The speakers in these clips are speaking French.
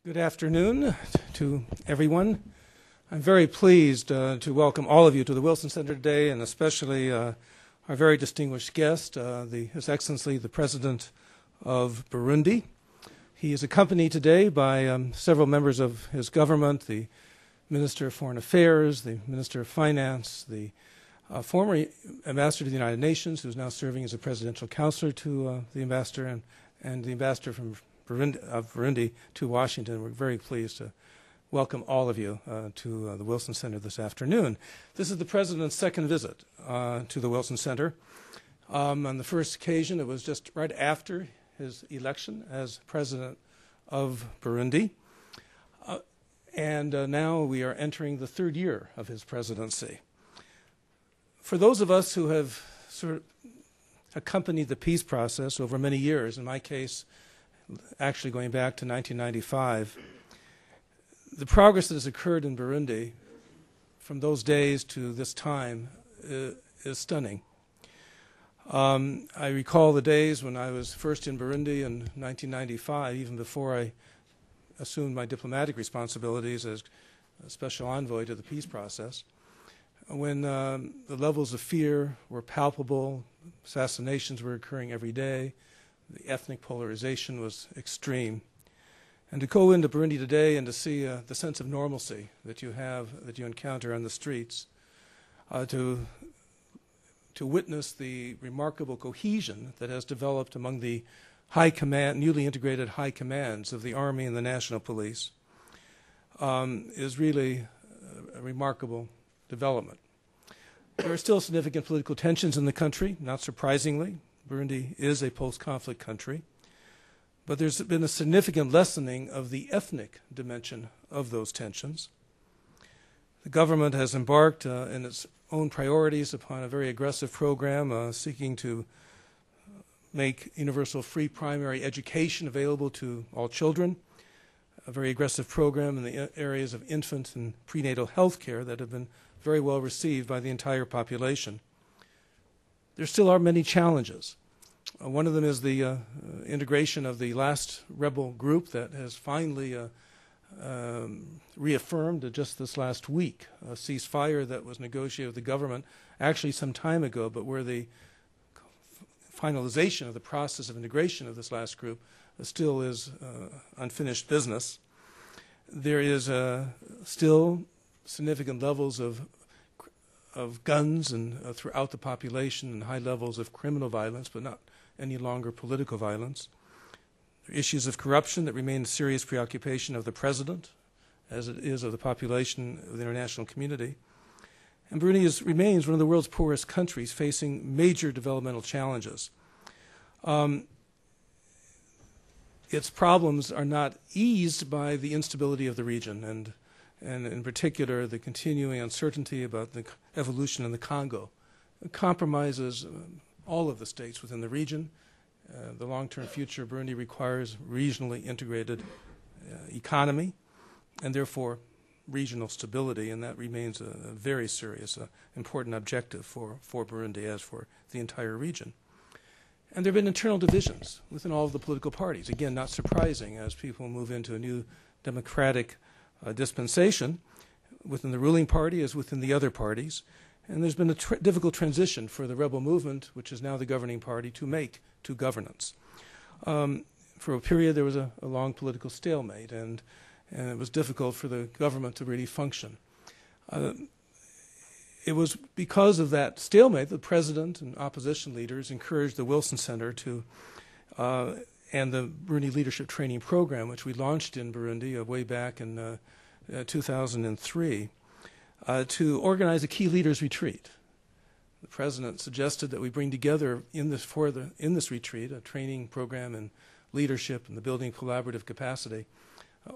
Good afternoon to everyone. I'm very pleased to welcome all of you to the Wilson Center today, and especially our very distinguished guest, His Excellency, the President of Burundi. He is accompanied today by several members of his government, the Minister of Foreign Affairs, the Minister of Finance, the former Ambassador to the United Nations, who's now serving as a presidential counselor to the Ambassador, and the Ambassador from Burundi to Washington. We're very pleased to welcome all of you to the Wilson Center this afternoon. This is the President's second visit to the Wilson Center. On the first occasion, it was just right after his election as President of Burundi. And now we are entering the third year of his presidency. For those of us who have sort of accompanied the peace process over many years, in my case, actually going back to 1995, the progress that has occurred in Burundi from those days to this time is stunning. I recall the days when I was first in Burundi in 1995, even before I assumed my diplomatic responsibilities as a special envoy to the peace process, when the levels of fear were palpable, assassinations were occurring every day, the ethnic polarization was extreme. And to go into Burundi today and to see the sense of normalcy that you encounter on the streets, to witness the remarkable cohesion that has developed among the newly integrated high commands of the Army and the National Police, is really a remarkable development. There are still significant political tensions in the country, not surprisingly. Burundi is a post-conflict country, but there's been a significant lessening of the ethnic dimension of those tensions. The government has embarked in its own priorities upon a very aggressive program seeking to make universal free primary education available to all children, a very aggressive program in the areas of infant and prenatal health care that have been very well received by the entire population. There still are many challenges. One of them is the integration of the last rebel group that has finally reaffirmed just this last week a ceasefire that was negotiated with the government actually some time ago, but where the finalization of the process of integration of this last group still is unfinished business. There is still significant levels of guns and throughout the population, and high levels of criminal violence, but not any longer political violence. There are issues of corruption that remain a serious preoccupation of the president, as it is of the population of the international community. And Burundi remains one of the world's poorest countries, facing major developmental challenges. Its problems are not eased by the instability of the region, and in particular the continuing uncertainty about the evolution in the Congo. It compromises all of the states within the region. The long-term future of Burundi requires regionally integrated economy and therefore regional stability, and that remains a very serious, important objective for Burundi as for the entire region. And there have been internal divisions within all of the political parties. Again, not surprising as people move into a new democratic dispensation within the ruling party as within the other parties. And there's been a difficult transition for the rebel movement, which is now the governing party, to make to governance. For a period, there was a long political stalemate, and it was difficult for the government to really function. It was because of that stalemate that the president and opposition leaders encouraged the Wilson Center to and the Burundi Leadership Training Program, which we launched in Burundi way back in 2003, to organize a key leaders retreat. The president suggested that we bring together in this retreat a training program in leadership and the building collaborative capacity,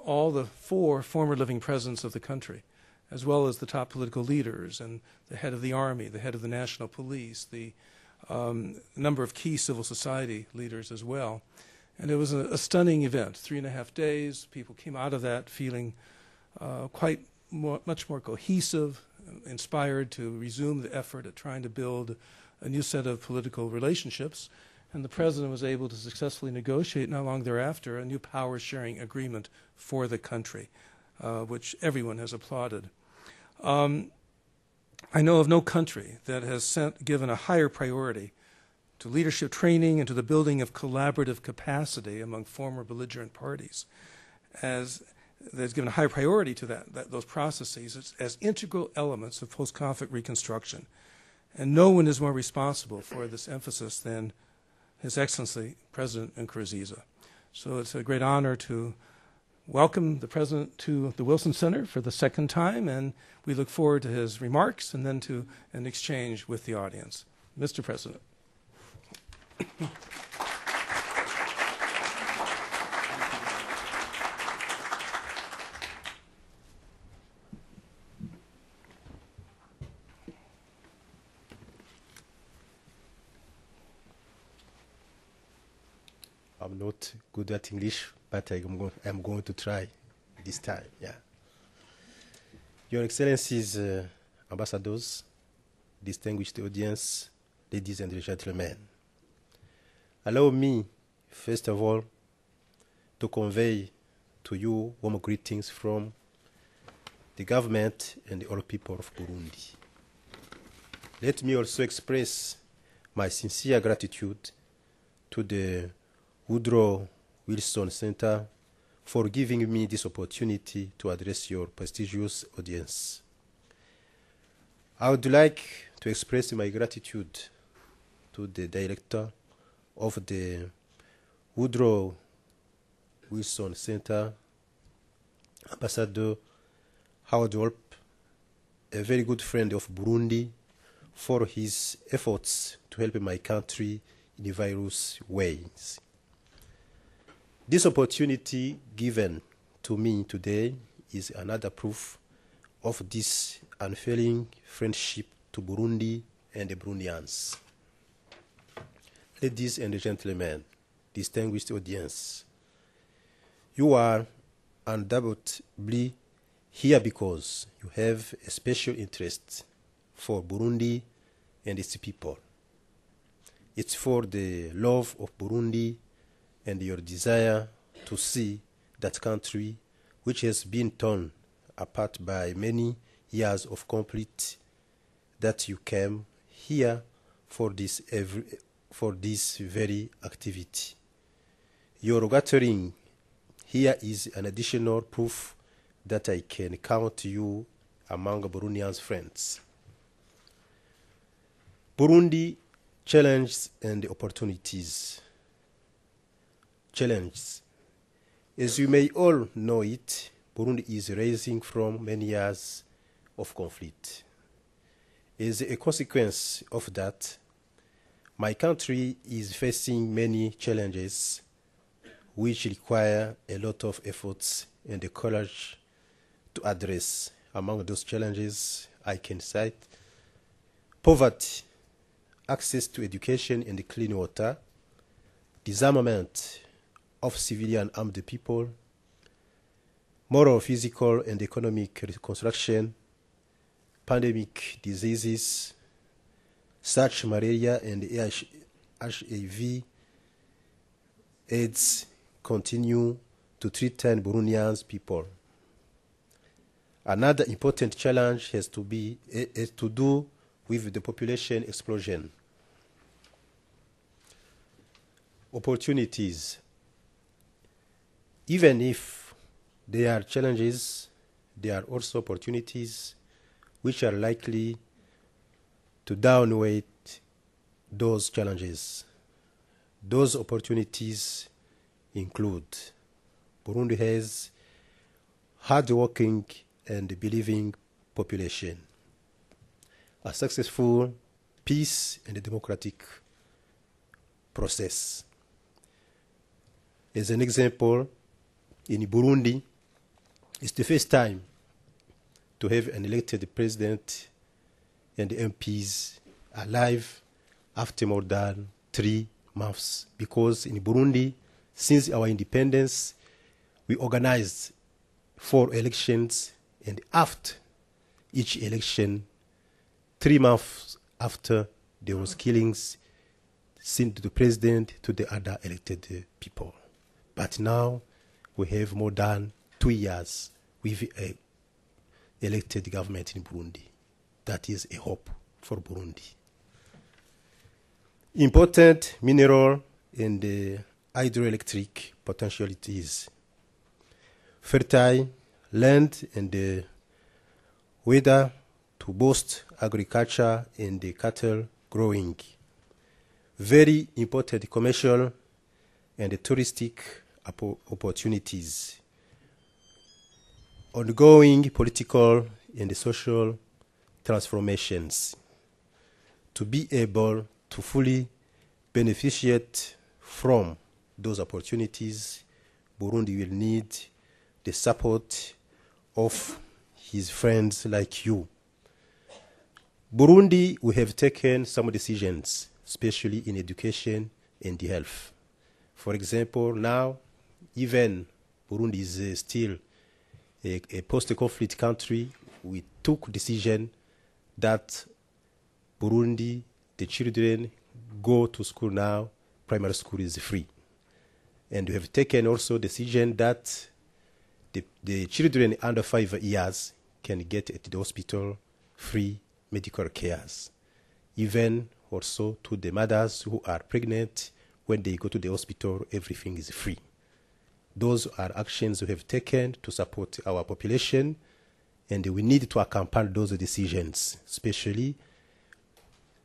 all the 4 former living presidents of the country, as well as the top political leaders and the head of the army, the head of the national police, the number of key civil society leaders as well. And it was a stunning event, 3.5 days. People came out of that feeling much more cohesive, inspired to resume the effort at trying to build a new set of political relationships, and the President was able to successfully negotiate not long thereafter a new power-sharing agreement for the country, which everyone has applauded. I know of no country that has given a higher priority to leadership training and to the building of collaborative capacity among former belligerent parties, as there's given a high priority to those processes as integral elements of post-conflict reconstruction. And no one is more responsible for this emphasis than His Excellency President Nkurunziza. So it's a great honor to welcome the President to the Wilson Center for the second time, and we look forward to his remarks and then to an exchange with the audience. Mr. President. I'm not good at English, but I'm going to try this time. Yeah. Your Excellencies, Ambassadors, distinguished audience, ladies and gentlemen, allow me, first of all, to convey to you warm greetings from the government and the all people of Burundi. Let me also express my sincere gratitude to the Woodrow Wilson Center for giving me this opportunity to address your prestigious audience. I would like to express my gratitude to the director of the Woodrow Wilson Center, Ambassador Howard Wolpe, a very good friend of Burundi, for his efforts to help my country in various ways. This opportunity given to me today is another proof of this unfailing friendship to Burundi and the Burundians. Ladies and gentlemen, distinguished audience, you are undoubtedly here because you have a special interest for Burundi and its people. It's for the love of Burundi and your desire to see that country, which has been torn apart by many years of conflict, that you came here for this very activity. Your gathering here is an additional proof that I can count you among Burundians' friends. Burundi, challenges and opportunities. Challenges. As you may all know it, Burundi is rising from many years of conflict. As a consequence of that, my country is facing many challenges which require a lot of efforts and the courage to address. Among those challenges, I can cite poverty, access to education and clean water, disarmament of civilian armed people, moral, physical, and economic reconstruction, pandemic diseases, such malaria and HIV, AIDS continue to threaten Burundians people. Another important challenge has to do with the population explosion. Opportunities. Even if there are challenges, there are also opportunities which are likely to downweigh those challenges. Those opportunities include Burundi has hard-working and believing population, a successful peace and democratic process. As an example, in Burundi, it's the first time to have an elected president and MPs alive after more than 3 months. Because in Burundi, since our independence, we organized 4 elections, and after each election, 3 months after, there was killings, since the president to the other elected people. But now we have more than 2 years with a elected government in Burundi. That is a hope for Burundi. Important mineral and hydroelectric potentialities. Fertile land and weather to boost agriculture and the cattle growing. Very important commercial and touristic opportunities. Ongoing political and social transformations. To be able to fully beneficiate from those opportunities, Burundi will need the support of his friends like you. Burundi, we have taken some decisions, especially in education and health. For example, now, even Burundi is still a post-conflict country, we took decision that Burundi, the children go to school now, primary school is free. And we have taken also decision that the children under 5 years can get at the hospital free medical cares. Even also to the mothers who are pregnant, when they go to the hospital, everything is free. Those are actions we have taken to support our population, and we need to accompany those decisions, especially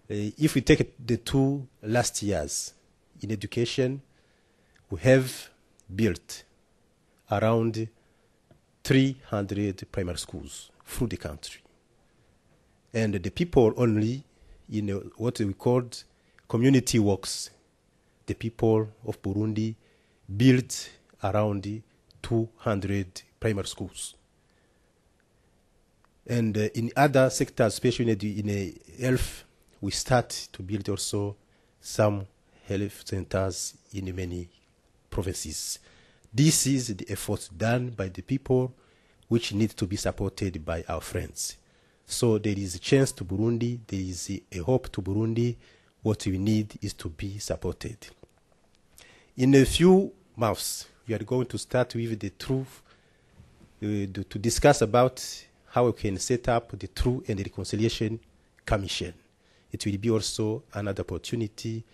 if we take the 2 last years in education. We have built around 300 primary schools through the country. And the people only in what we called community works, the people of Burundi built around 200 primary schools. And in other sectors, especially in health, we start to build also some health centers in many provinces. This is the effort done by the people, which need to be supported by our friends. So there is a chance to Burundi, there is a hope to Burundi. What we need is to be supported. In a few months, we are going to start with the truth, to discuss about how we can set up the Truth and Reconciliation Commission. It will be also another opportunity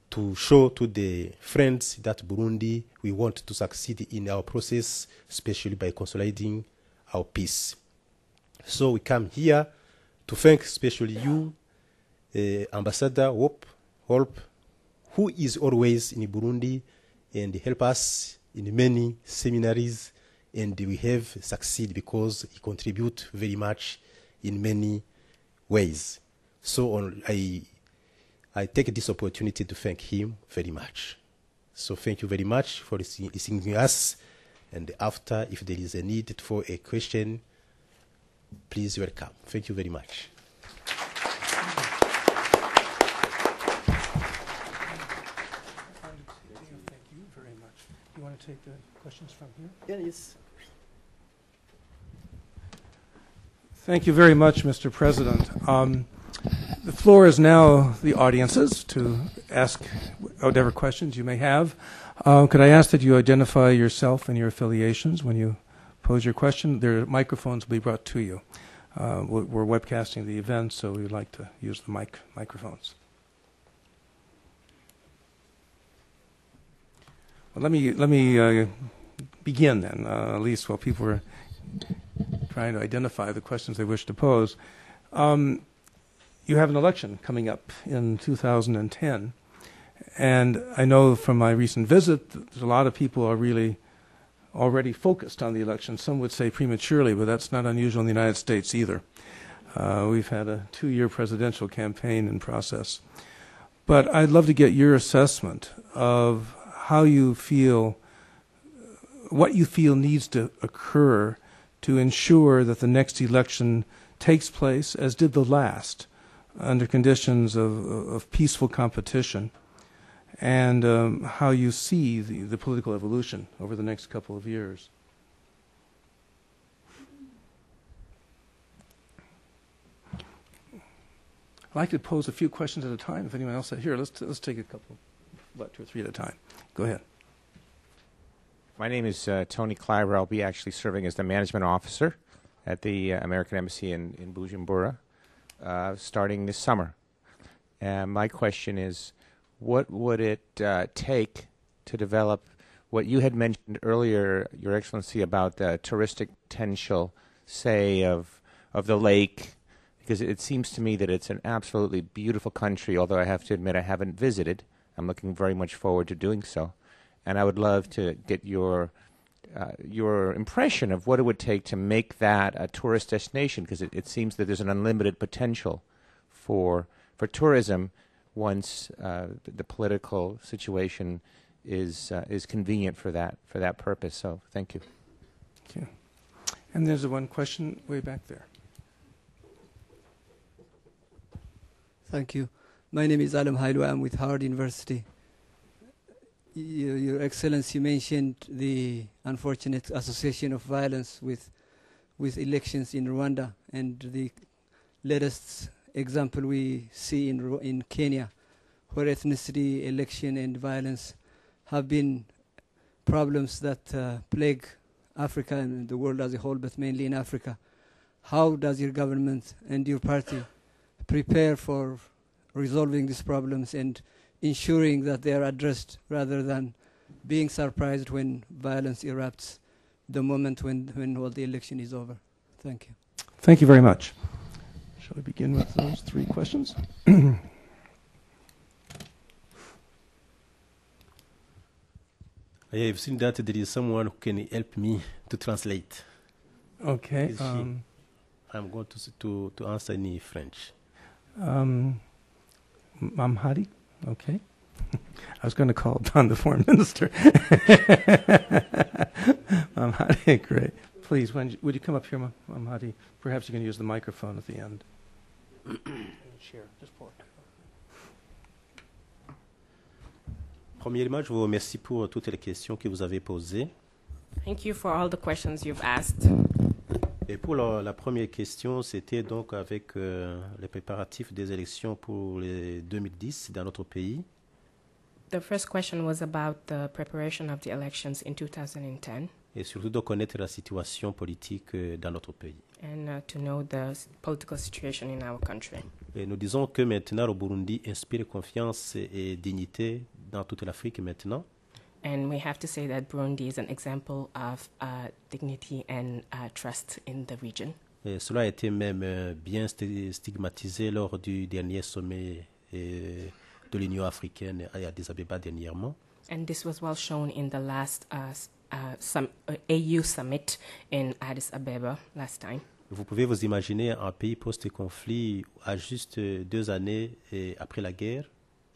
to show to the friends that Burundi, we want to succeed in our process, especially by consolidating our peace. So we come here to thank especially you, Ambassador Wolpe, who is always in Burundi and help us in many seminaries, and we have succeeded because he contributes very much in many ways. So I take this opportunity to thank him very much. So thank you very much for listening to us. And after, if there is a need for a question, please welcome. Thank you very much. Thank you very much. You want to take the questions from here? Yeah, yes. Thank you very much, Mr. President. The floor is now the audience's to ask whatever questions you may have. Could I ask that you identify yourself and your affiliations when you pose your question? Their microphones will be brought to you. We're webcasting the event, so we'd like to use the microphones. Well, let me begin then, at least while people are trying to identify the questions they wish to pose. You have an election coming up in 2010, and I know from my recent visit that a lot of people are really already focused on the election. Some would say prematurely, but that's not unusual in the United States either. We've had a 2-year presidential campaign in process. But I'd love to get your assessment of how you feel, what you feel needs to occur to ensure that the next election takes place, as did the last, under conditions of peaceful competition, and how you see the political evolution over the next couple of years. I'd like to pose a few questions at a time. If anyone else here, let's take a couple, about 2 or 3 at a time. Go ahead. My name is Tony Cliver. I'll be actually serving as the management officer at the American Embassy in Bujumbura starting this summer. And my question is, what would it take to develop what you had mentioned earlier, Your Excellency, about the touristic potential, say, of the lake? Because it seems to me that it's an absolutely beautiful country, although I have to admit I haven't visited. I'm looking very much forward to doing so. And I would love to get your impression of what it would take to make that a tourist destination, because it seems that there's an unlimited potential for tourism once the political situation is convenient for that purpose. So thank you. Thank you. And there's one question way back there. Thank you. My name is Alam Hailu. I'm with Howard University. Your Excellency mentioned the unfortunate association of violence with elections in Rwanda, and the latest example we see in Kenya, where ethnicity, election, and violence have been problems that plague Africa and the world as a whole, but mainly in Africa. How does your government and your party prepare for resolving these problems and ensuring that they are addressed, rather than being surprised when violence erupts the moment when all the election is over? Thank you. Thank you very much. Shall we begin with those 3 questions? I have seen that there is someone who can help me to translate. Okay. I'm going to answer in French. Mamhadi? Okay. I was going to call upon the foreign minister. Mamhadi, great. Please, would you come up here, Mamhadi? Perhaps you can use the microphone at the end. Share. Just pour it. Premièrement, je vous remercie pour toutes les questions que vous avez posées. Thank you for all the questions you've asked. Et pour la première question, c'était donc avec les préparatifs des élections pour les 2010 dans notre pays. The first question was about the preparation of the elections in 2010. Et surtout de connaître la situation politique dans notre pays. And to know the political situation in our country. Et nous disons que maintenant le Burundi inspire confiance et dignité dans toute l'Afrique maintenant. And we have to say that Burundi is an example of dignity and trust in the region. Et cela a été même bien stigmatisé lors du dernier sommet de l'Union africaine à Addis Abeba dernièrement. And this was well shown in the last AU summit in Addis Abeba last time. Vous pouvez vous imaginer un pays post-conflit à juste 2 années après la guerre.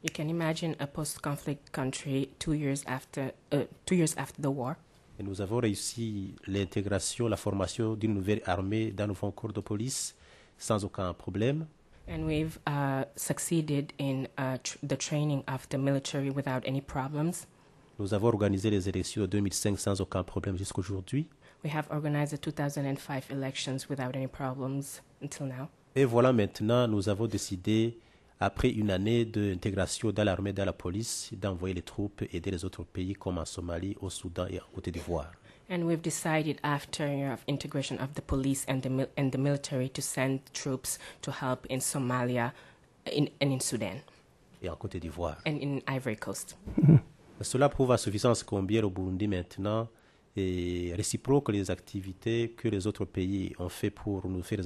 You can imagine a post-conflict country 2 years after the war. Et nous avons réussi l'intégration, la formation d'une nouvelle armée dans nos corps de police sans aucun problème. And we've succeeded in the training of the military without any problems. Nous avons organisé les élections de 2005 sans aucun problème jusqu'à aujourd'hui. We have organized the 2005 elections without any problems until now. Et voilà, maintenant, nous avons décidé, après une année d'intégration dans l'armée et dans la police, d'envoyer les troupes aider les autres pays comme en Somalie, au Soudan et en Côte d'Ivoire. And we've decided, after a year of integration of the police and the military, to send troops to help in Somalia and in Sudan. Et en Côte d'Ivoire. And in Ivory Coast. Cela prouve à suffisance combien le Burundi maintenant est réciproque les activités que les autres pays ont fait pour nous faire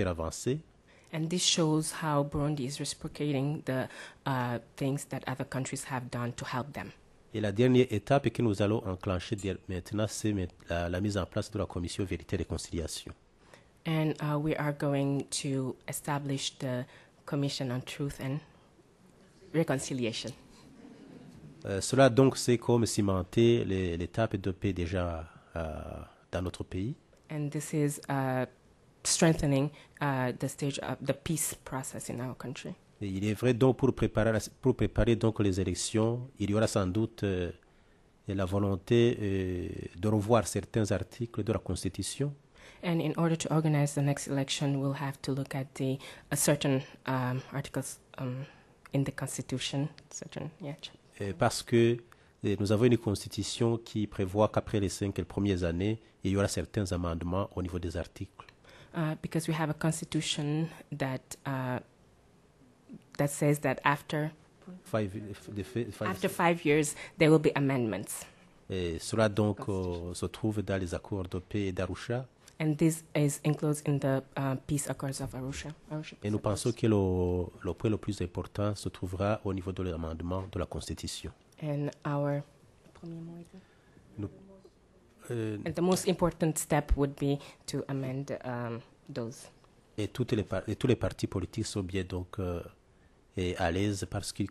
avancer. And this shows how Burundi is reciprocating the things that other countries have done to help them. Et la dernière étape que nous allons enclencher maintenant, c'est la mise en place de la commission Vérité et Réconciliation. And we are going to establish the Commission on Truth and Reconciliation. Cela donc c'est comme cimenter l'étape de paix déjà dans notre pays. And this is strengthening the stage of the peace process in our country. Et il est vrai donc pour préparer donc les élections, il y aura sans doute la volonté de revoir certains articles de la Constitution. And in order to organize the next election, we'll have to look at the certain articles in the Constitution. Parce que nous avons une constitution qui prévoit qu'après les 5 premières années, il y aura certains amendements au niveau des articles. Because we have a constitution that says that after 5 years, there will be amendments. Et cela donc se trouve dans les accords de paix d'Arusha. And this is included in the peace accords of Arusha. Et nous pensons que le point le plus important se trouvera au niveau de l'amendement de la Constitution. And the most important step would be to amend those. Et tous les partis politiques sont bien donc à l'aise parce qu'ils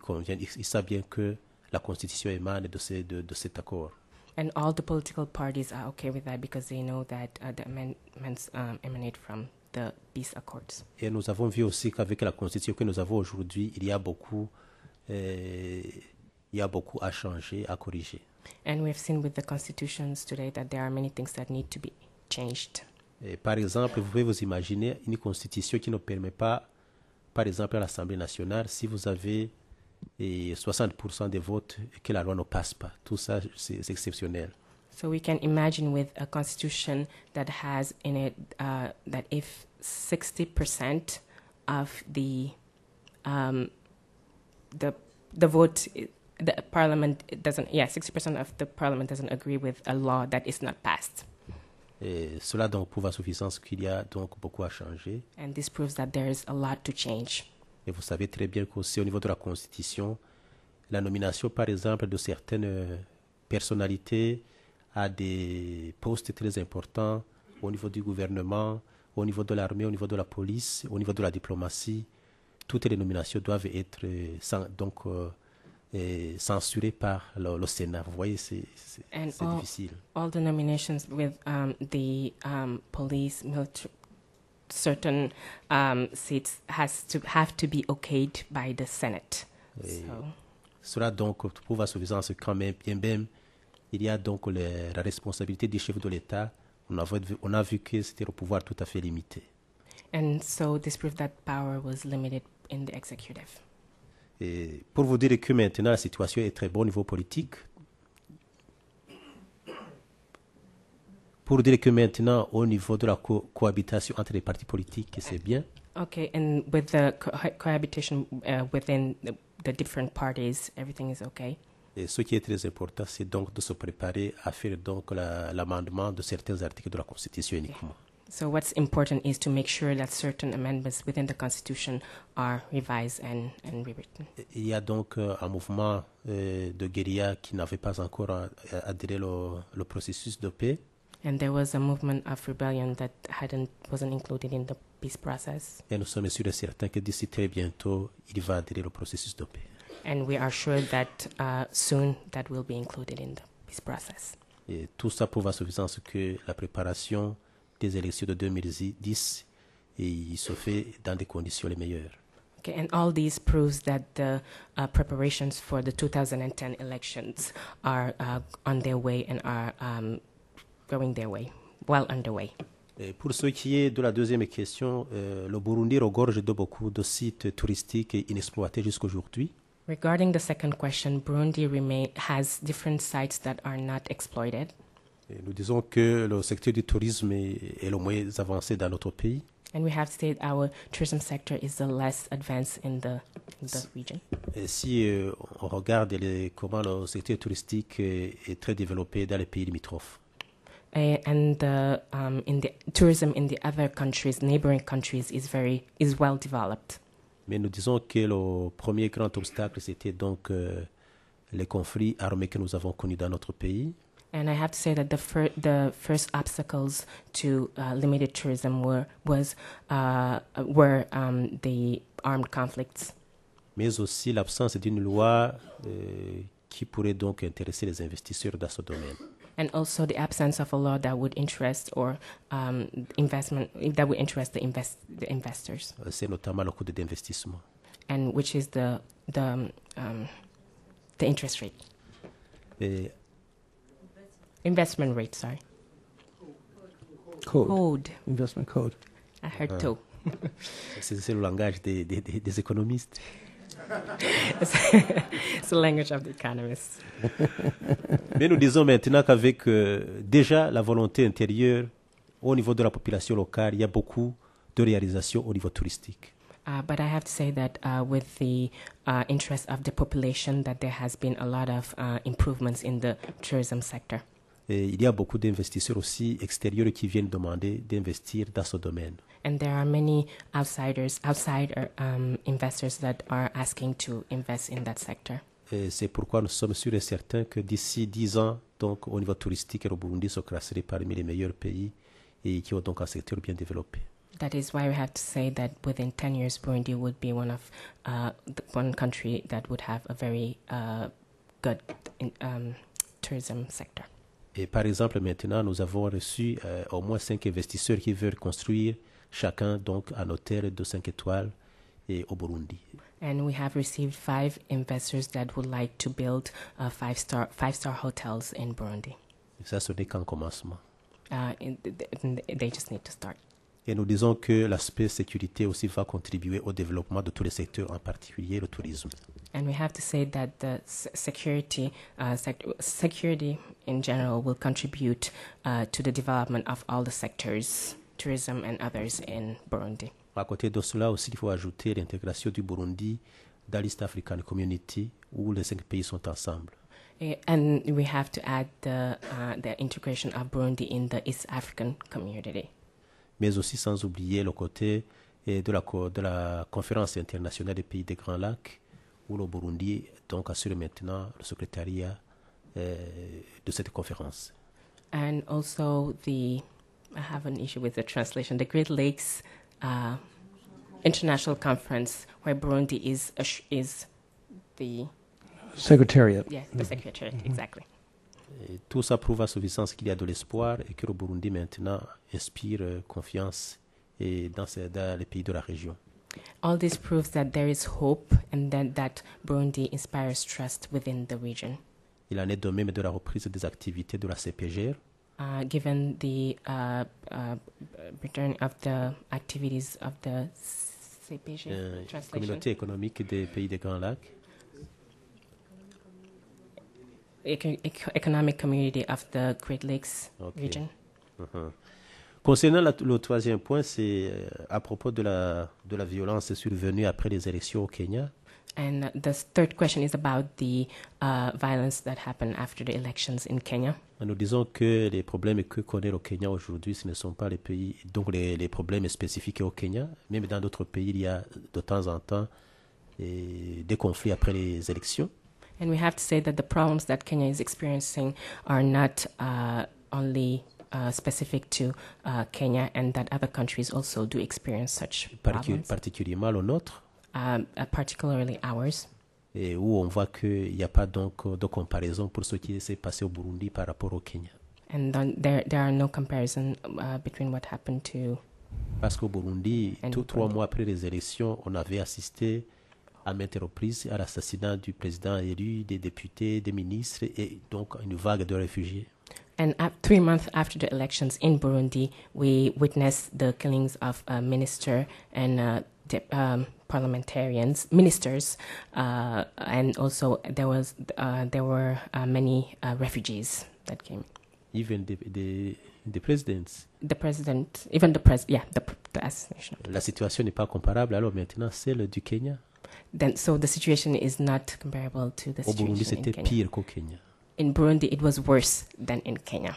savent bien que la Constitution émane de cet accord. And all the political parties are okay with that because they know that the amendments emanate from the peace accords. Et nous avons vu aussi qu'avec la Constitution que nous avons aujourd'hui, il y a beaucoup à changer, à corriger. And we've seen with the constitutions today that there are many things that need to be changed. Et par exemple, vous pouvez vous imaginer une constitution qui ne permet pas, par exemple, à l'Assemblée nationale, si vous avez 60% des votes et que la loi ne passe pas. Tout ça, c'est exceptionnel. So we can imagine with a constitution that has in it that if 60% of the vote, the parliament doesn't, 60% of the parliament doesn't agree with a law that is not passed. Et cela donc prouve à suffisance qu'il y a donc beaucoup à changer. And this proves that there is a lot to change. Et vous savez très bien qu'aussi au niveau de la Constitution, la nomination par exemple de certaines personnalités à des postes très importants au niveau du gouvernement, au niveau de l'armée, au niveau de la police, au niveau de la diplomatie, toutes les nominations doivent être censurées par le Sénat. Vous voyez, c'est difficile. All the nominations with the police, military, certain seats have to be okayed by the Senate. Cela donc prouve à suffisance quand même, bien même, il y a donc la responsabilité du chef de l'État. On a vu que c'était le pouvoir tout à fait limité. And so this proved that power was limited in the executive. Et pour vous dire que maintenant la situation est très bonne au niveau politique, pour dire que maintenant au niveau de la cohabitation entre les partis politiques, c'est bien. Okay, and with the cohabitation within the different parties, everything is okay. Et ce qui est très important, c'est donc de se préparer à faire donc l'amendement de certains articles de la Constitution uniquement. So what's important is to make sure that certain amendments within the Constitution are revised and rewritten. Il y a donc un mouvement de guérilla qui n'avait pas encore adhéré le processus de paix. And there was a movement of rebellion that wasn't included in the peace process. Et nous sommes sûrs et certains que d'ici très bientôt, il va adhérer au processus de paix. And we are sure that soon that will be included in the peace process. Et tout ça prouve à suffisance que la préparation des élections de 2010 il se fait dans des conditions les meilleures. Okay, and all these proves that the preparations for the 2010 elections are on their way and are going their way, well underway. Et pour ce qui est de la deuxième question, le Burundi regorge de beaucoup de sites touristiques inexploités jusqu'aujourd'hui. Regarding the second question, Burundi has different sites that are not exploited. Et nous disons que le secteur du tourisme est le moins avancé dans notre pays. And we have stated our tourism sector is the less advanced in the region. Et si on regarde comment le secteur touristique est très développé dans les pays limitrophes. And in the tourism in the other countries, neighboring countries, is well developed. Mais nous disons que le premier grand obstacle, c'était donc les conflits armés que nous avons connus dans notre pays. And I have to say that the first obstacles to limited tourism were the armed conflicts. Mais aussi l'absence d'une loi qui pourrait donc intéresser les investisseurs dans ce domaine. And also the absence of a law that would interest the investors. C'est notamment le coût d'investissement. And which is the interest rate. Et investment rate, sorry. Code. Investment code. I heard toe. C'est le langage des économistes. It's the language of the economists. Mais nous disons maintenant qu'avec déjà la volonté intérieure au niveau de la population locale, il y a beaucoup de réalisations au niveau touristique. But I have to say that with the interest of the population, that there has been a lot of improvements in the tourism sector. Et il y a beaucoup d'investisseurs aussi extérieurs qui viennent demander d'investir dans ce domaine. And there are many outsider investors that are asking to invest in that sector. Et c'est pourquoi nous sommes sûrs et certains que d'ici 10 ans, donc, au niveau touristique, le Burundi se classerait parmi les meilleurs pays et qui ont donc un secteur bien développé. That is why we have to say that within 10 years, Burundi would be one country that would have a very good tourism sector. Et par exemple, maintenant, nous avons reçu au moins 5 investisseurs qui veulent construire chacun donc un hôtel de 5 étoiles au Burundi. And we have received 5 investors that would like to build 5-star hotels in Burundi. Et ça, ce n'est qu'un commencement. They just need to start. Et nous disons que l'aspect sécurité aussi va contribuer au développement de tous les secteurs, en particulier le tourisme. And we have to say that the security in general will contribute to the development of all the sectors, tourism and others in Burundi. À côté de cela aussi, il faut ajouter l'intégration du Burundi dans l'East African Community, où les 5 pays sont ensemble. And we have to add the integration of Burundi in the East African community. Mais aussi sans oublier le côté de la conférence internationale des pays des Grands Lacs, où le Burundi donc assure maintenant le secrétariat de cette conférence. And also I have an issue with the translation, the Great Lakes International Conference, where Burundi is the Secretariat. Yeah, the secretariat, exactly. Et tout ça prouve à suffisance qu'il y a de l'espoir et que le Burundi maintenant inspire confiance dans les pays de la région. All this proves that there is hope and that Burundi inspires trust within the region. Il en est de même de la reprise des activités de la CPGR. Given the return of the activities of the CPG, Communauté économique des pays des Grands Lacs. Economic Community of the Great Lakes region. Uh-huh. Concernant le troisième point, c'est à propos de la violence survenue après les élections au Kenya. And the third question is about the violence that happened after the elections in Kenya. Nous disons que les problèmes que connaît le Kenya aujourd'hui, ce ne sont pas les problèmes spécifiques au Kenya. Même dans d'autres pays, il y a de temps en temps des conflits après les élections. And we have to say that the problems that Kenya is experiencing are not only specific to Kenya, and that other countries also do experience such problems. Particulièrement le nôtre. Particularly ours. Et où on voit qu'il n'y a pas donc de comparaison pour ce qui s'est passé au Burundi par rapport au Kenya. And there are no comparison between what happened to. Parce qu'au Burundi, 3 mois après les élections, on avait assisté à maintes reprises à l'assassinat du président élu, des députés, des ministres et donc une vague de réfugiés. And 3 months after the elections in Burundi, we witnessed the killings of a minister and ministers, and also there were many refugees that came. Even the presidents. The president, even the assassination. La situation n'est pas comparable alors maintenant celle du Kenya. So the situation is not comparable to the situation in Kenya. Au Burundi, c'était pire qu'au Kenya. In Burundi, it was worse than in Kenya.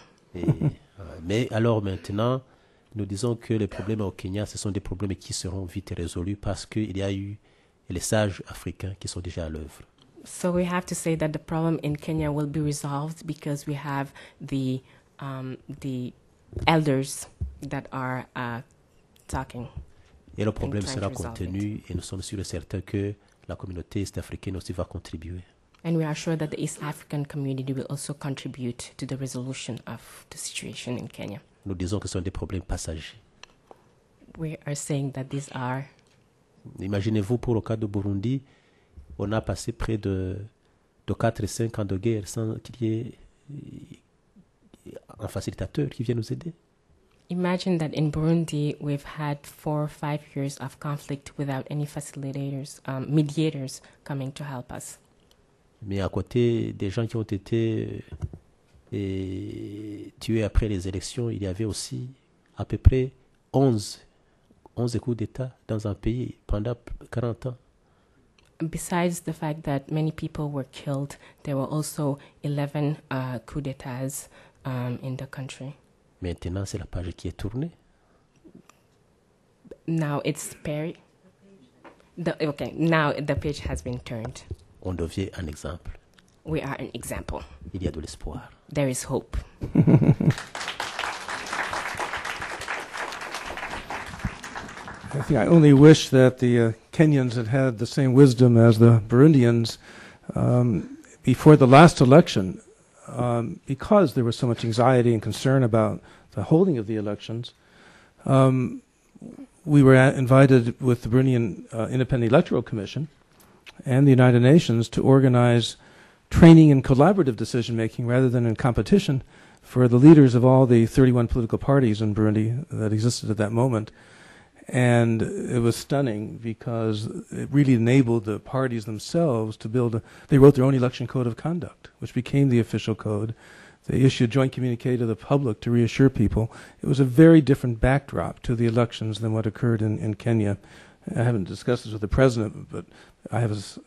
Mais alors maintenant, nous disons que les problèmes au Kenya, ce sont des problèmes qui seront vite résolus parce qu'il y a eu les sages africains qui sont déjà à l'œuvre. So we have to say that the problem in Kenya will be resolved because we have the elders that are talking. Et le problème sera contenu et nous sommes sûrs et certains que la communauté est-africaine aussi va contribuer. And we are sure that the East African community will also contribute to the resolution of the situation in Kenya. Nous disons que ce sont des problèmes passagers. We are saying that these are. Imaginez-vous pour le cas de Burundi, on a passé près de 4 et 5 ans de guerre sans qu'il y ait un facilitateur qui vienne nous aider. Imagine that in Burundi, we've had 4 or 5 years of conflict without any facilitators, mediators coming to help us. Mais à côté des gens qui ont été tués après les élections, il y avait aussi à peu près 11 coups d'État dans un pays pendant 40 ans. Besides the fact that many people were killed, there were also 11 coups d'etats in the country. Maintenant, c'est la page qui est tournée. Now it's now the page has been turned. On devient un exemple. We are an example. Il y a de l'espoir. There is hope. I think I only wish that the Kenyans had had the same wisdom as the Burundians before the last election, because there was so much anxiety and concern about the holding of the elections. We were invited with the Burundian Independent Electoral Commission and the United Nations to organize training in collaborative decision-making rather than in competition for the leaders of all the 31 political parties in Burundi that existed at that moment. And it was stunning because it really enabled the parties themselves to they wrote their own election code of conduct, which became the official code. They issued a joint communique to the public to reassure people. It was a very different backdrop to the elections than what occurred in Kenya. I haven't discussed this with the president, but I have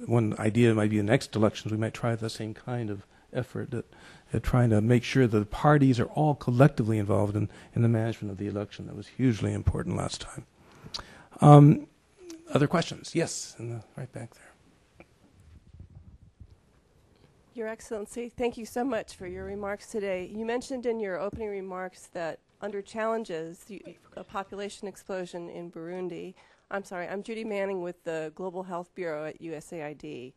one idea. Might be the next elections we might try the same kind of effort at trying to make sure that the parties are all collectively involved in the management of the election. That was hugely important last time. Other questions? Yes, right back there. Your Excellency, thank you so much for your remarks today. You mentioned in your opening remarks that under challenges, a population explosion in Burundi. I'm sorry, I'm Judy Manning with the Global Health Bureau at USAID.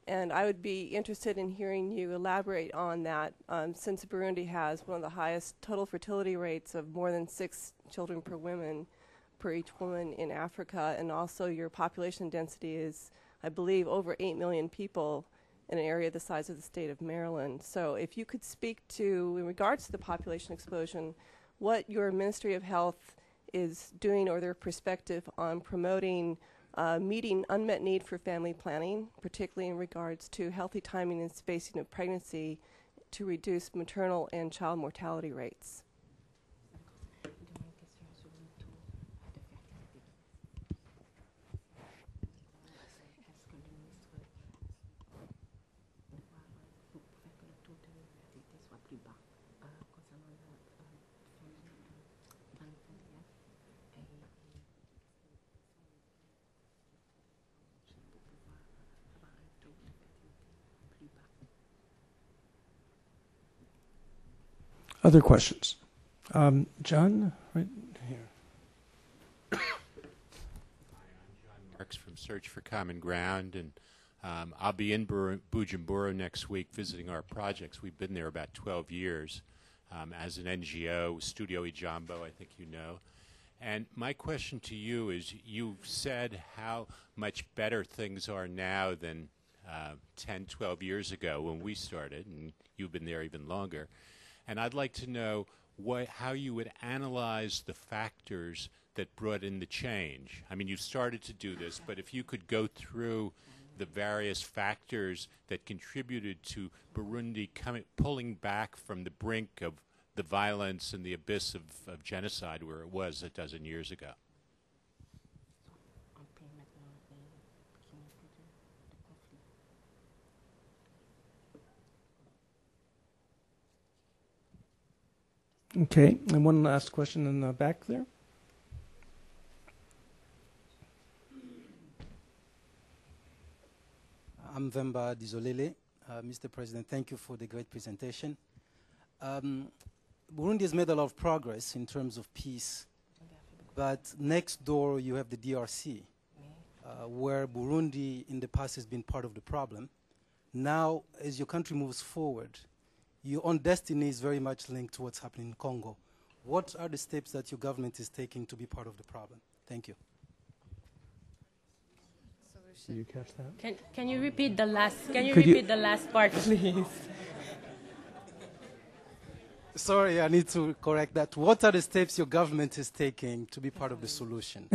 And I would be interested in hearing you elaborate on that, since Burundi has one of the highest total fertility rates of more than 6 children per each woman in Africa, and also your population density is, I believe, over 8 million people in an area the size of the state of Maryland. So if you could speak to, in regards to the population explosion, what your Ministry of Health is doing or their perspective on promoting meeting unmet need for family planning, particularly in regards to healthy timing and spacing of pregnancy to reduce maternal and child mortality rates. Other questions? John, right here. Hi, I'm John Marks from Search for Common Ground, and I'll be in Bujumbura next week visiting our projects. We've been there about 12 years as an NGO, Studio Ijambo, I think you know. And my question to you is, you've said how much better things are now than 10, 12 years ago when we started, and you've been there even longer. And I'd like to know how you would analyze the factors that brought in the change. I mean, you've started to do this, but if you could go through the various factors that contributed to Burundi pulling back from the brink of the violence and the abyss of genocide where it was a dozen years ago. Okay, and one last question in the back there. I'm Vemba Dizolele. Mr. President, thank you for the great presentation. Burundi has made a lot of progress in terms of peace, but next door you have the DRC, where Burundi in the past has been part of the problem. Now, as your country moves forward, your own destiny is very much linked to what's happening in Congo. What are the steps that your government is taking to be part of the problem? Thank you. Did you catch that? Can you repeat the last? Can you repeat the last part, please? Sorry, I need to correct that. What are the steps your government is taking to be part of the solution?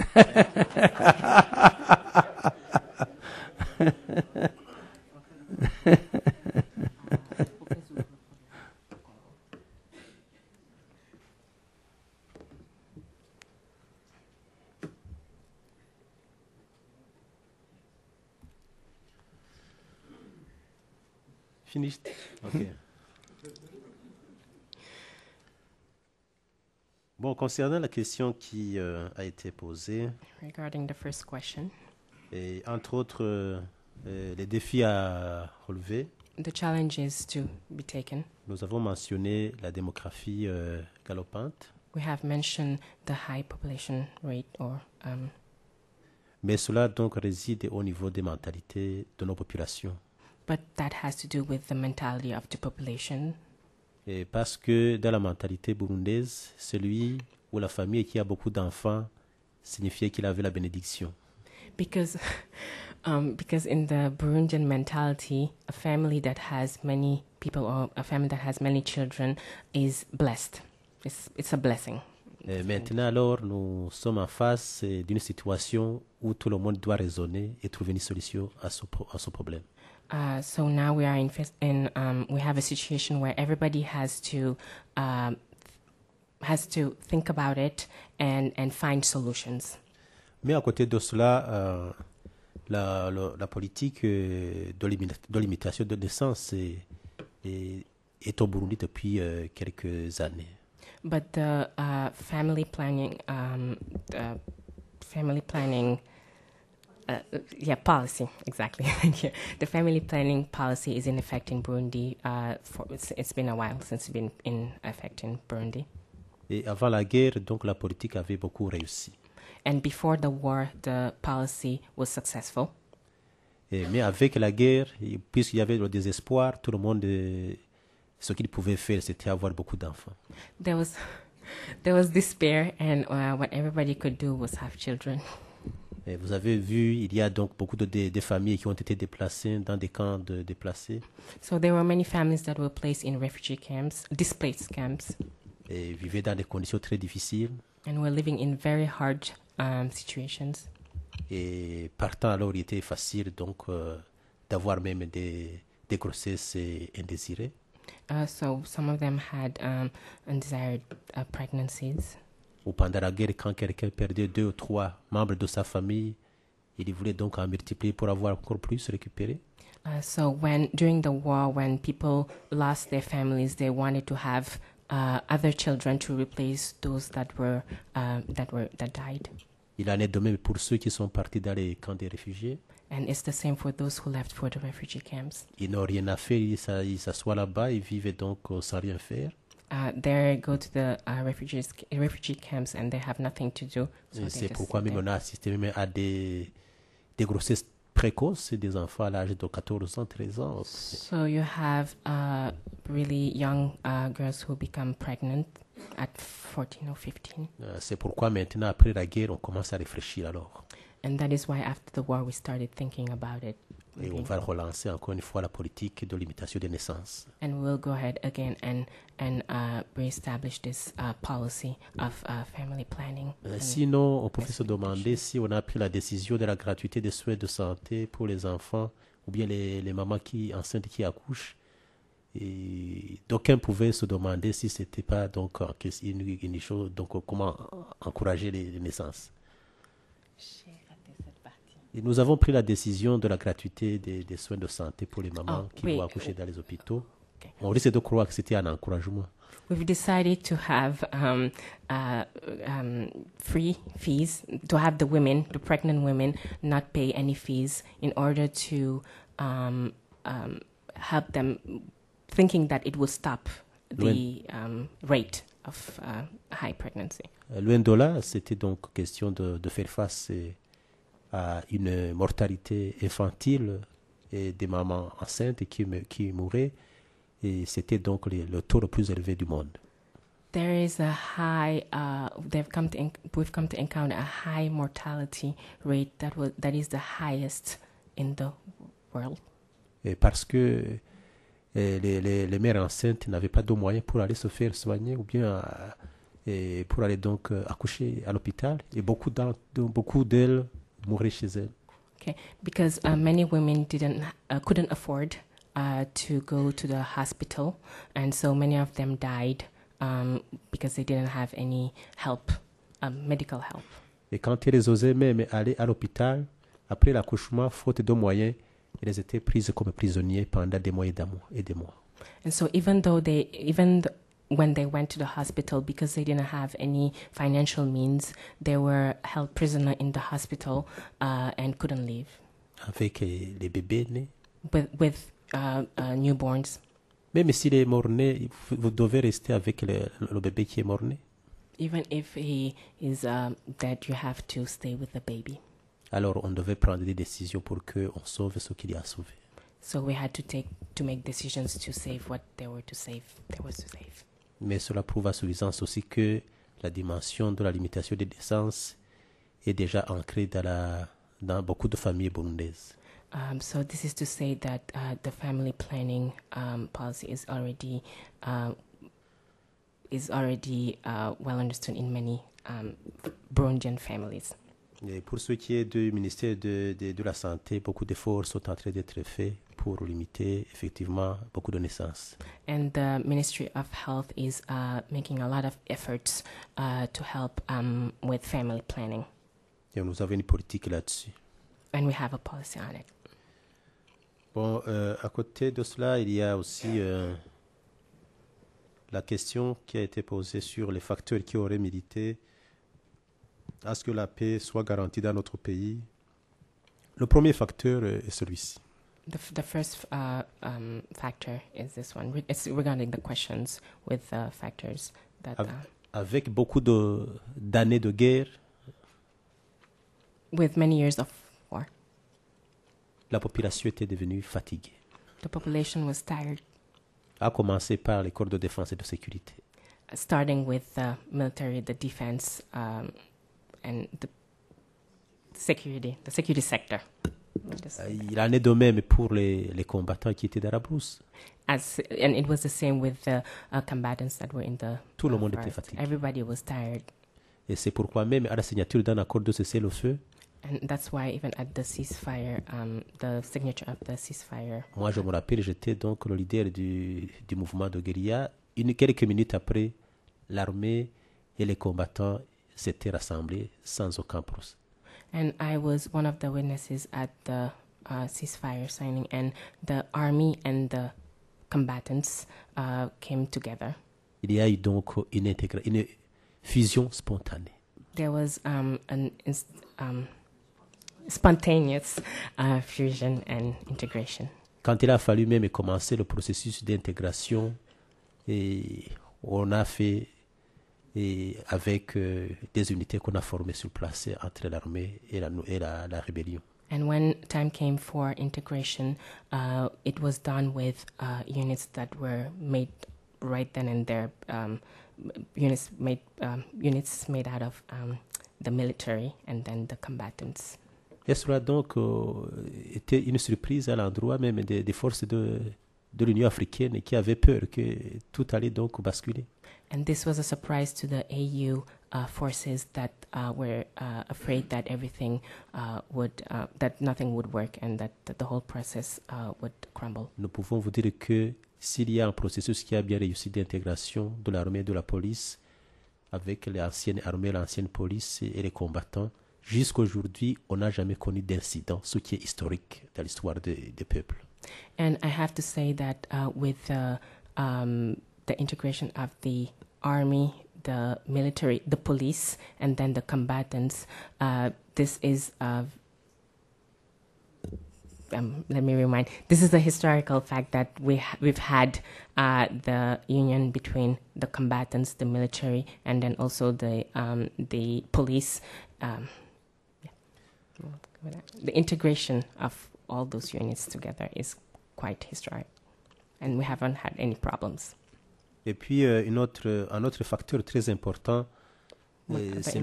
Finished? Okay. Bon, concernant la question qui a été posée, Regarding the first question, et entre autres les défis à relever, the challenges to be taken. nous avons mentionné la démographie galopante, We have mentioned the high population rate, mais cela donc réside au niveau des mentalités de nos populations. but that has to do with the mentality of the population. Et parce que dans la mentalité burundaise, celui ou la famille qui a beaucoup d'enfants signifiait qu'il avait la bénédiction. Because in the Burundian mentality, a family that has many people or a family that has many children is blessed. It's a blessing. Et maintenant alors, nous sommes en face d'une situation où tout le monde doit raisonner et trouver une solution à son problème. So now we are we have a situation where everybody has to think about it and find solutions. Mais à côté de cela, la politique de limitation de naissance est au Burundi depuis quelques années. But the family planning policy, exactly. Thank you. The family planning policy is in effect in Burundi. It's been a while since it's been in effect in Burundi. Et avant la guerre, donc la politique avait beaucoup réussi. And before the war, the policy was successful. Mais avec la guerre, puisqu'il y avait le désespoir, tout le monde, ce qu'il pouvait faire, c'était avoir beaucoup d'enfants. There was despair, and what everybody could do was have children. Et vous avez vu, il y a donc beaucoup de familles qui ont été déplacées dans des camps de déplacés. So there were many families that were placed in refugee camps, displaced camps. Et vivaient dans des conditions très difficiles. And were living in very hard situations. Et partant alors, il était facile donc d'avoir même des grossesses indésirées. So some of them had undesired pregnancies. Ou pendant la guerre, quand quelqu'un perdait 2 ou 3 membres de sa famille, il voulait donc en multiplier pour avoir encore plus récupéré. So during the war, when people lost their families, they wanted to have other children to replace those that died. Il en est de même pour ceux qui sont partis dans les camps des réfugiés. And it's the same for those who left for the refugee camps. Ils n'ont rien à faire, ils s'assoient là-bas, ils vivent donc sans rien faire. They go to the refugee camps and they have nothing to do. So C'est pourquoi même on a assisté même à des grossesses précoces, des enfants à l'âge de 14 ans, 13 ans. So you have really young girls who become pregnant at 14 or 15. C'est pourquoi maintenant, après la guerre, on commence à réfléchir alors. And that is why after the war we started thinking about it. Et on va relancer encore une fois la politique de limitation des naissances. And we'll go ahead again and reestablish this policy of family planning. Sinon, on pouvait se demander si on a pris la décision de la gratuité des soins de santé pour les enfants ou bien les mamans enceintes qui accouchent. Et d'aucuns pouvaient se demander si c'était pas donc une chose, donc comment encourager les naissances. Et nous avons pris la décision de la gratuité des soins de santé pour les mamans qui vont accoucher dans les hôpitaux. Okay. On risque de croire que c'était un encouragement. We've decided to have free fees, to have the pregnant women, not pay any fees in order to help them, thinking that it will stop the rate of high pregnancy. Loin de là, c'était donc question de faire face à une mortalité infantile et des mamans enceintes qui mouraient, et c'était donc le taux le plus élevé du monde. There is a high, we've come to encounter a high mortality rate that is the highest in the world. Et parce que les mères enceintes n'avaient pas de moyens pour aller se faire soigner ou bien et pour aller donc accoucher à l'hôpital. Et beaucoup d'elles mouraient chez elles. Okay, because many women couldn't afford to go to the hospital, and so many of them died because they didn't have any help, medical help. Et quand elles osaient même aller à l'hôpital, après l'accouchement, faute de moyens, elles étaient prises comme prisonniers pendant des mois et des mois. And so even when they went to the hospital, because they didn't have any financial means, they were held prisoner in the hospital and couldn't leave. Avec les bébés nés. With newborns. Même s'il est mort-né, vous devez rester avec le bébé qui est mort-né. Even if he is dead, you have to stay with the baby. Alors on devait prendre des décisions pour qu'on sauve ce qu'il y a à sauver. So we had to make decisions to save what there was to save. Mais cela prouve à suffisance aussi que la dimension de la limitation des naissances est déjà ancrée dans beaucoup de familles burundaises. So this is to say that the family planning policy is already well understood in many Burundian families. Et pour ce qui est du ministère de la Santé, beaucoup d'efforts sont en train d'être faits pour limiter effectivement beaucoup de naissances. And the Ministry of Health is making a lot of efforts to help with family planning. Et nous avons une politique là-dessus. And we have a policy on it. Bon, à côté de cela, il y a aussi la question qui a été posée sur les facteurs qui auraient milité à ce que la paix soit garantie dans notre pays. Le premier facteur est celui-ci. The first factor is this one. It's regarding the questions with factors that. Avec beaucoup d'années de guerre. With many years of war. La population était devenue fatiguée. The population was tired. À commencer par les corps de défense et de sécurité. Starting with the military, the defense, and the security sector. Il en est de même pour les combattants qui étaient dans la brousse. And it was the same with the combatants that were in the. Tout le monde était fatigué. Everybody was tired. Et c'est pourquoi même à la signature d'un accord de cessez-le-feu. And that's why even at the ceasefire, the signature of the ceasefire. Moi, je me rappelle, j'étais donc le leader du mouvement de guérilla. Quelques minutes après, l'armée et les combattants s'étaient rassemblés sans aucun procès. And I was one of the witnesses at the ceasefire signing, and the army and the combatants came together. Il y a eu donc une fusion spontanée. There was an spontaneous fusion and integration. Quand il a fallu même commencer le processus d'intégration, on a fait avec des unités qu'on a formées sur place entre l'armée et la rébellion. And when time came for integration, it was done with units that were made right then and there. Units made out of the military and then the combatants. Et cela donc était une surprise à l'endroit même des forces de l'Union africaine qui avaient peur que tout allait donc basculer. And this was a surprise to the AU forces that were afraid that everything that nothing would work and that the whole process would crumble. Nous pouvons vous dire que s'il y a un processus qui a bien réussi d'intégration de l'armée et de la police avec l'ancienne armée, l'ancienne police et les combattants, jusqu'à aujourd'hui, on n'a jamais connu d'incident, ce qui est historique dans l'histoire des peuples. And I have to say that with the integration of the army, the military, the police, and then the combatants, this is let me remind. This is a historical fact that we've had the union between the combatants, the military, and then also the police. The integration of all those units together is quite historic, and we haven't had any problems. Et puis un autre facteur très important, c'est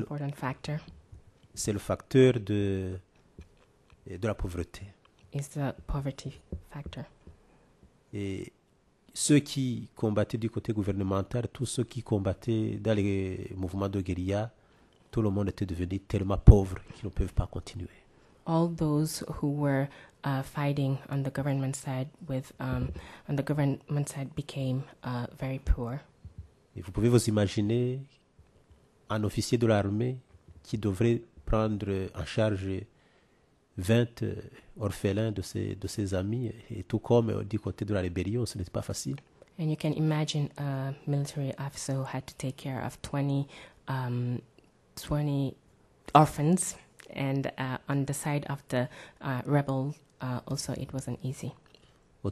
le facteur de la pauvreté. Is the poverty factor. Et ceux qui combattaient du côté gouvernemental, tous ceux qui combattaient dans les mouvements de guérilla, tout le monde était devenu tellement pauvre qu'ils ne peuvent pas continuer. All those who were fighting on the government side became very poor. Et vous pouvez vous imaginer un officier de l'armée qui devrait prendre en charge 20 orphelins de ses amis, et tout comme du côté de la rébellion, ce n'était pas facile. And you can imagine a military officer who had to take care of 20 orphans, and on the side of the rebel, also it wasn't easy.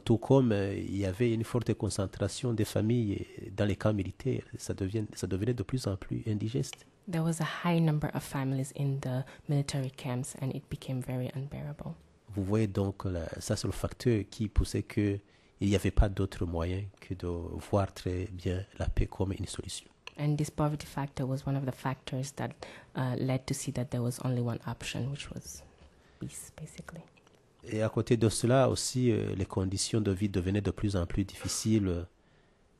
Tout comme il y avait une forte concentration des familles dans les camps militaires, ça devenait de plus en plus indigeste. There was a high number of families in the military camps, and it became very unbearable. Vous voyez donc, ça c'est le facteur qui poussait qu'il n'y avait pas d'autre moyen que de voir très bien la paix comme une solution. And this poverty factor was one of the factors that led to see that there was only one option, which was peace, basically. Et à côté de cela aussi, les conditions de vie devenaient de plus en plus difficiles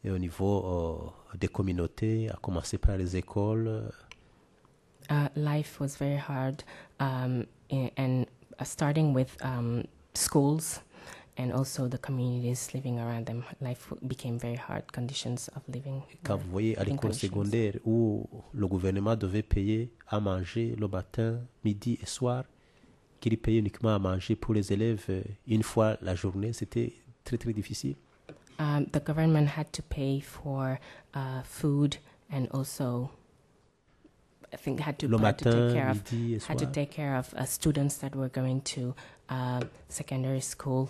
et au niveau des communautés, à commencer par les écoles. Life was very hard, and starting with schools and also the communities living around them. Life became very hard, conditions of living. Quand vous voyez à l'école secondaire où le gouvernement devait payer à manger le matin, midi et soir, qu'il payait uniquement à manger pour les élèves une fois la journée, c'était très très difficile. The government had to pay for food, and also I think had to take care of students that were going to secondary school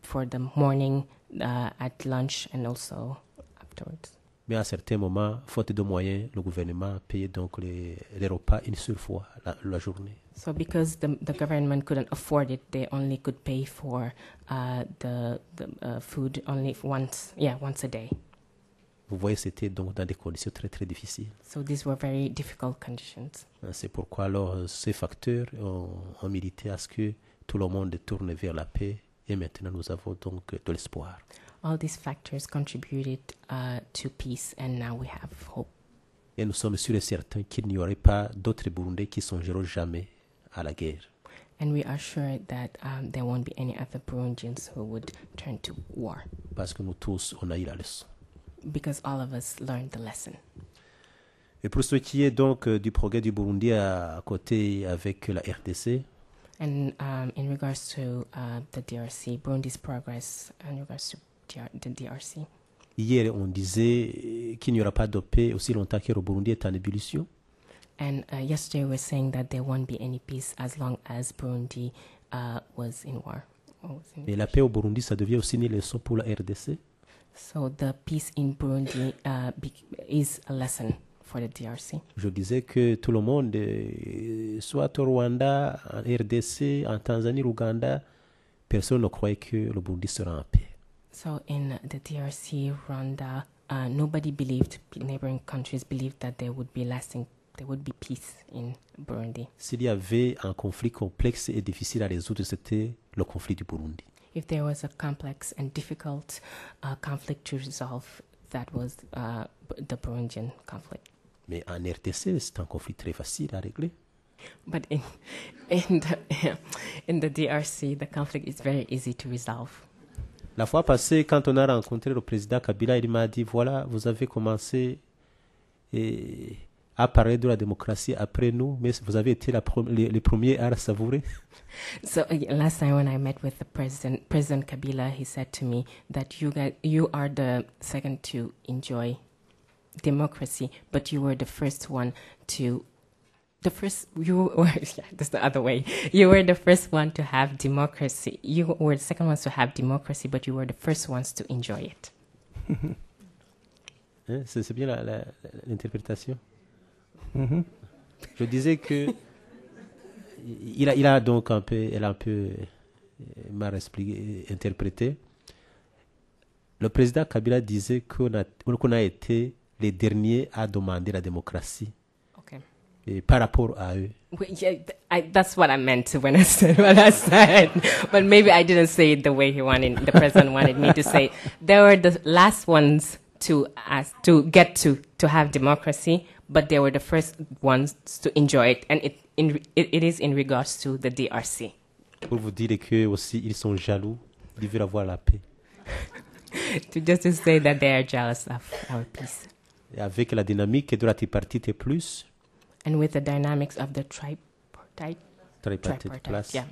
for the morning, at lunch, and also afterwards. Mais à certains moments, faute de moyens, le gouvernement payait donc les repas une seule fois la journée. So because the government couldn't afford it, they only could pay for the food only once a day. Vous voyez, c'était donc dans des conditions très très difficiles. So these were very difficult conditions. C'est pourquoi alors ces facteurs ont milité à ce que tout le monde tourne vers la paix, et maintenant nous avons donc de l'espoir. All these factors contributed to peace, and now we have hope. Et nous sommes sûrs et certains qu'il n'y aurait pas d'autres Burundais qui songeront jamais à la guerre. And we are sure that there won't be any other Burundians who would turn to war. Parce que nous tous, on a eu la leçon. Because all of us learned the lesson. Et pour ce qui est donc du progrès du Burundi à côté avec la RDC, and in regards to the DRC, Burundi's progress in regards to the DRC. Hier, on disait qu'il n'y aura pas de paix aussi longtemps que le Burundi est en ébullition. And yesterday we were saying that there won't be any peace as long as Burundi was in war. Et la paix au Burundi, ça devient aussi une leçon pour la RDC. So the peace in Burundi is a lesson for the DRC. Je disais que tout le monde, soit au Rwanda, en RDC, en Tanzanie, Ouganda, personne ne croyait que le Burundi sera en paix. So in the DRC, Rwanda, nobody believed, neighboring countries believed that there would be peace in Burundi. S'il y avait un conflit complexe et difficile à résoudre, c'était le conflit du Burundi. If there was a complex and difficult conflict to resolve, that was the Burundian conflict. Mais en RDC, c'est un conflit très facile à régler. But in the DRC, the conflict is very easy to resolve. La fois passée, quand on a rencontré le président Kabila, il m'a dit, voilà, vous avez commencé à parler de la démocratie après nous, mais vous avez été les premiers à la savourer. So last time when I met with the President Kabila, he said to me that you are the second to enjoy democracy, but you were the first one to. That's the other way. You were the first one to have democracy. You were the second ones to have democracy, but you were the first ones to enjoy it. C'est bien l'interprétation. Mm-hmm. Je disais que elle a un peu mal interprété. Le président Kabila disait qu'on a été les derniers à demander la démocratie. Okay. Et par rapport à eux. That's what I meant when I said what I said. But maybe I didn't say it the way the president wanted me to say it. They were the last ones to get to have democracy, but they were the first ones to enjoy it. And it is in regards to the DRC. Pour vous dire que aussi ils sont jaloux, ils veulent avoir la paix. to say that they are jealous of our peace. Et avec la dynamique de la tripartite plus. And with the dynamics of the tripartite Plus, yeah.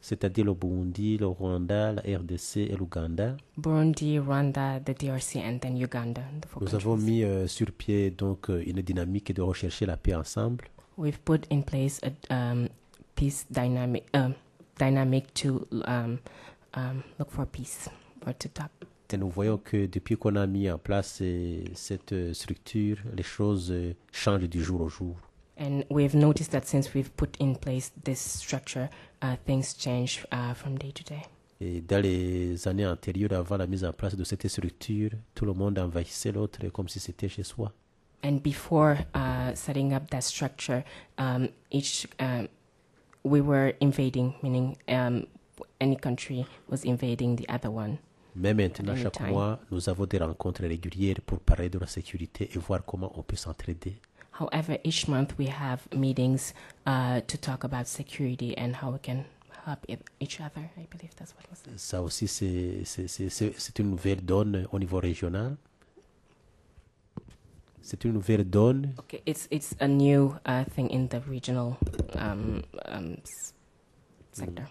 C'est-à-dire le Burundi, le Rwanda, la RDC et l'Ouganda. Burundi, Rwanda, the DRC, and then Uganda. Nous avons mis sur pied donc une dynamique de rechercher la paix ensemble. We've put in place a peace dynamic to look for peace or to talk. Et nous voyons que depuis qu'on a mis en place cette structure, les choses changent du jour au jour. And we've noticed that since we've put in place this structure, things change from day to day. Et dans les années antérieures, avant la mise en place de cette structure, tout le monde envahissait l'autre comme si c'était chez soi. And before setting up that structure, we were invading, meaning any country was invading the other one. Mais maintenant, chaque mois, nous avons des rencontres régulières pour parler de la sécurité et voir comment on peut s'entraider. However, each month we have meetings to talk about security and how we can help each other. I believe that's what was said. Ça aussi, c'est une nouvelle donne au niveau régional. C'est une nouvelle donne. Okay, it's a new thing in the regional sector.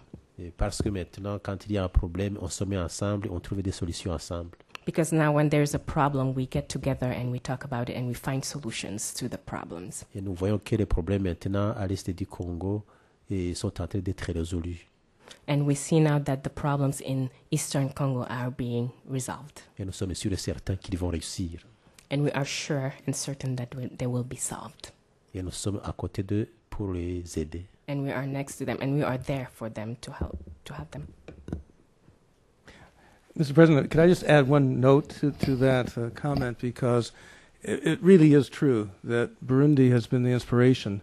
Parce que maintenant, quand il y a un problème, on se met ensemble et on trouve des solutions ensemble. Because now when there's a problem, we get together and we talk about it and we find solutions to the problems. Et nous voyons que les problèmes maintenant à l'est du Congo sont en train d'être résolus. And we see now that the problems in Eastern Congo are being resolved. Et nous sommes sûrs et certains qu'ils vont réussir. And we are sure and certain that they will be solved. Et nous sommes à côté d'eux pour les aider. And we are next to them, and we are there for them to help them. Mr. President, could I just add one note to that comment, because it really is true that Burundi has been the inspiration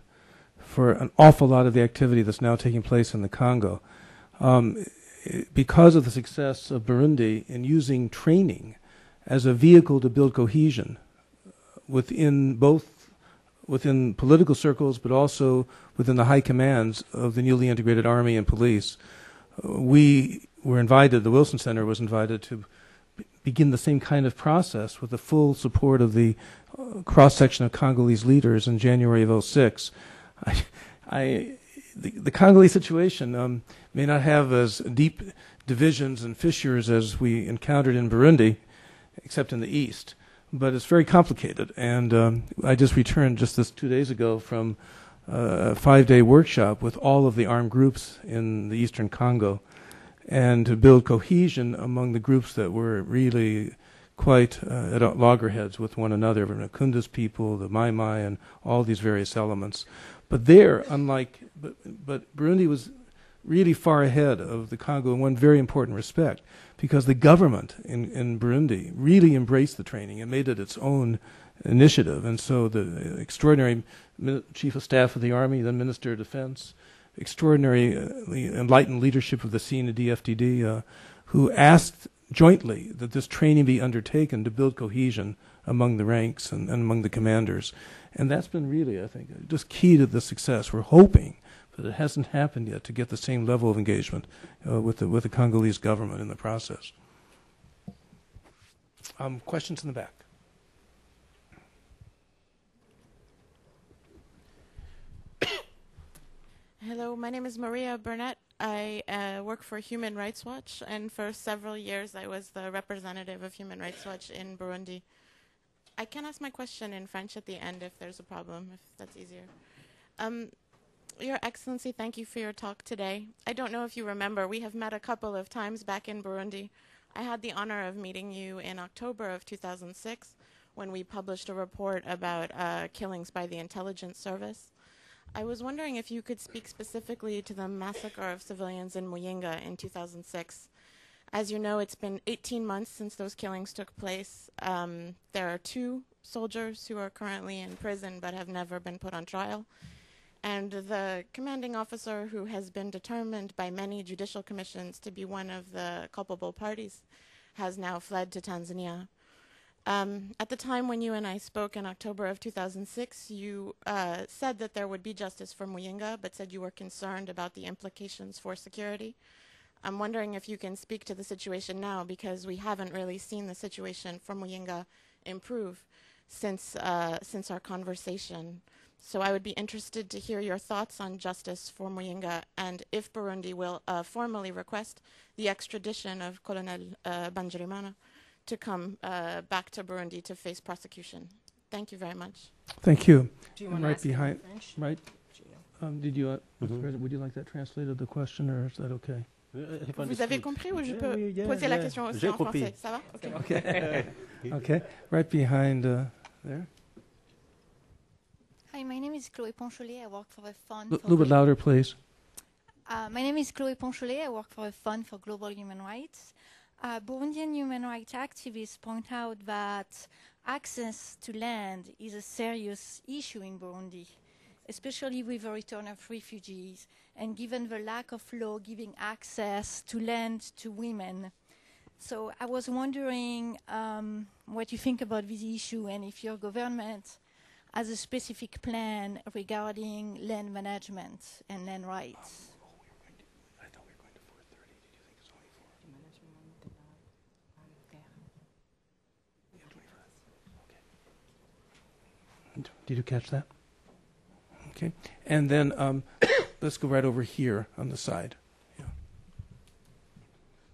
for an awful lot of the activity that's now taking place in the Congo. Because of the success of Burundi in using training as a vehicle to build cohesion within political circles, but also within the high commands of the newly integrated army and police, we were invited, the Wilson Center was invited to begin the same kind of process with the full support of the cross-section of Congolese leaders in January of 2006. The Congolese situation may not have as deep divisions and fissures as we encountered in Burundi, except in the east, but it's very complicated. And I just returned just 2 days ago from a 5-day workshop with all of the armed groups in the eastern Congo, and to build cohesion among the groups that were really quite at loggerheads with one another, the Kunda's people, the Mai Mai, and all these various elements. But there, but Burundi was really far ahead of the Congo in one very important respect, because the government in Burundi really embraced the training and made it its own initiative. And so the extraordinary Chief of Staff of the Army, then Minister of Defense, extraordinary enlightened leadership of the CND-FDD, who asked jointly that this training be undertaken to build cohesion among the ranks and among the commanders. And that's been really, I think, just key to the success. We're hoping, but it hasn't happened yet, to get the same level of engagement with the Congolese government in the process. Questions in the back? Hello, my name is Maria Burnett. I work for Human Rights Watch, and for several years I was the representative of Human Rights Watch in Burundi. I can ask my question in French at the end if there's a problem, if that's easier. Your Excellency, thank you for your talk today. I don't know if you remember, we have met a couple of times back in Burundi. I had the honor of meeting you in October of 2006 when we published a report about killings by the intelligence service. I was wondering if you could speak specifically to the massacre of civilians in Muyinga in 2006. As you know, it's been 18 months since those killings took place. There are 2 soldiers who are currently in prison but have never been put on trial. And the commanding officer, who has been determined by many judicial commissions to be one of the culpable parties, has now fled to Tanzania. At the time when you and I spoke in October of 2006, you said that there would be justice for Muyinga, but said you were concerned about the implications for security. I'm wondering if you can speak to the situation now, because we haven't really seen the situation for Muyinga improve since our conversation. So I would be interested to hear your thoughts on justice for Muyinga, and if Burundi will formally request the extradition of Colonel Banjirimana to come back to Burundi to face prosecution. Thank you very much. Thank you. Do you And want to right ask it in behind, French? right? Did you, would you like that translated, the question, or is that okay? Vous avez compris ou je peux poser la question aussi en français? Ça va? Okay. Okay. Right behind there. Hi, my name is Chloé Poncholet. I work for a fund. A little bit louder, please. My name is Chloé Poncholet. I work for a fund for global human rights. Burundian human rights activists point out that access to land is a serious issue in Burundi, especially with the return of refugees and given the lack of law giving access to land to women. So I was wondering what you think about this issue, and if your government has a specific plan regarding land management and land rights. I thought we were going to 4:30. Did you think it's only 4? Okay. Did you catch that? Okay. And then let's go right over here on the side. Yeah.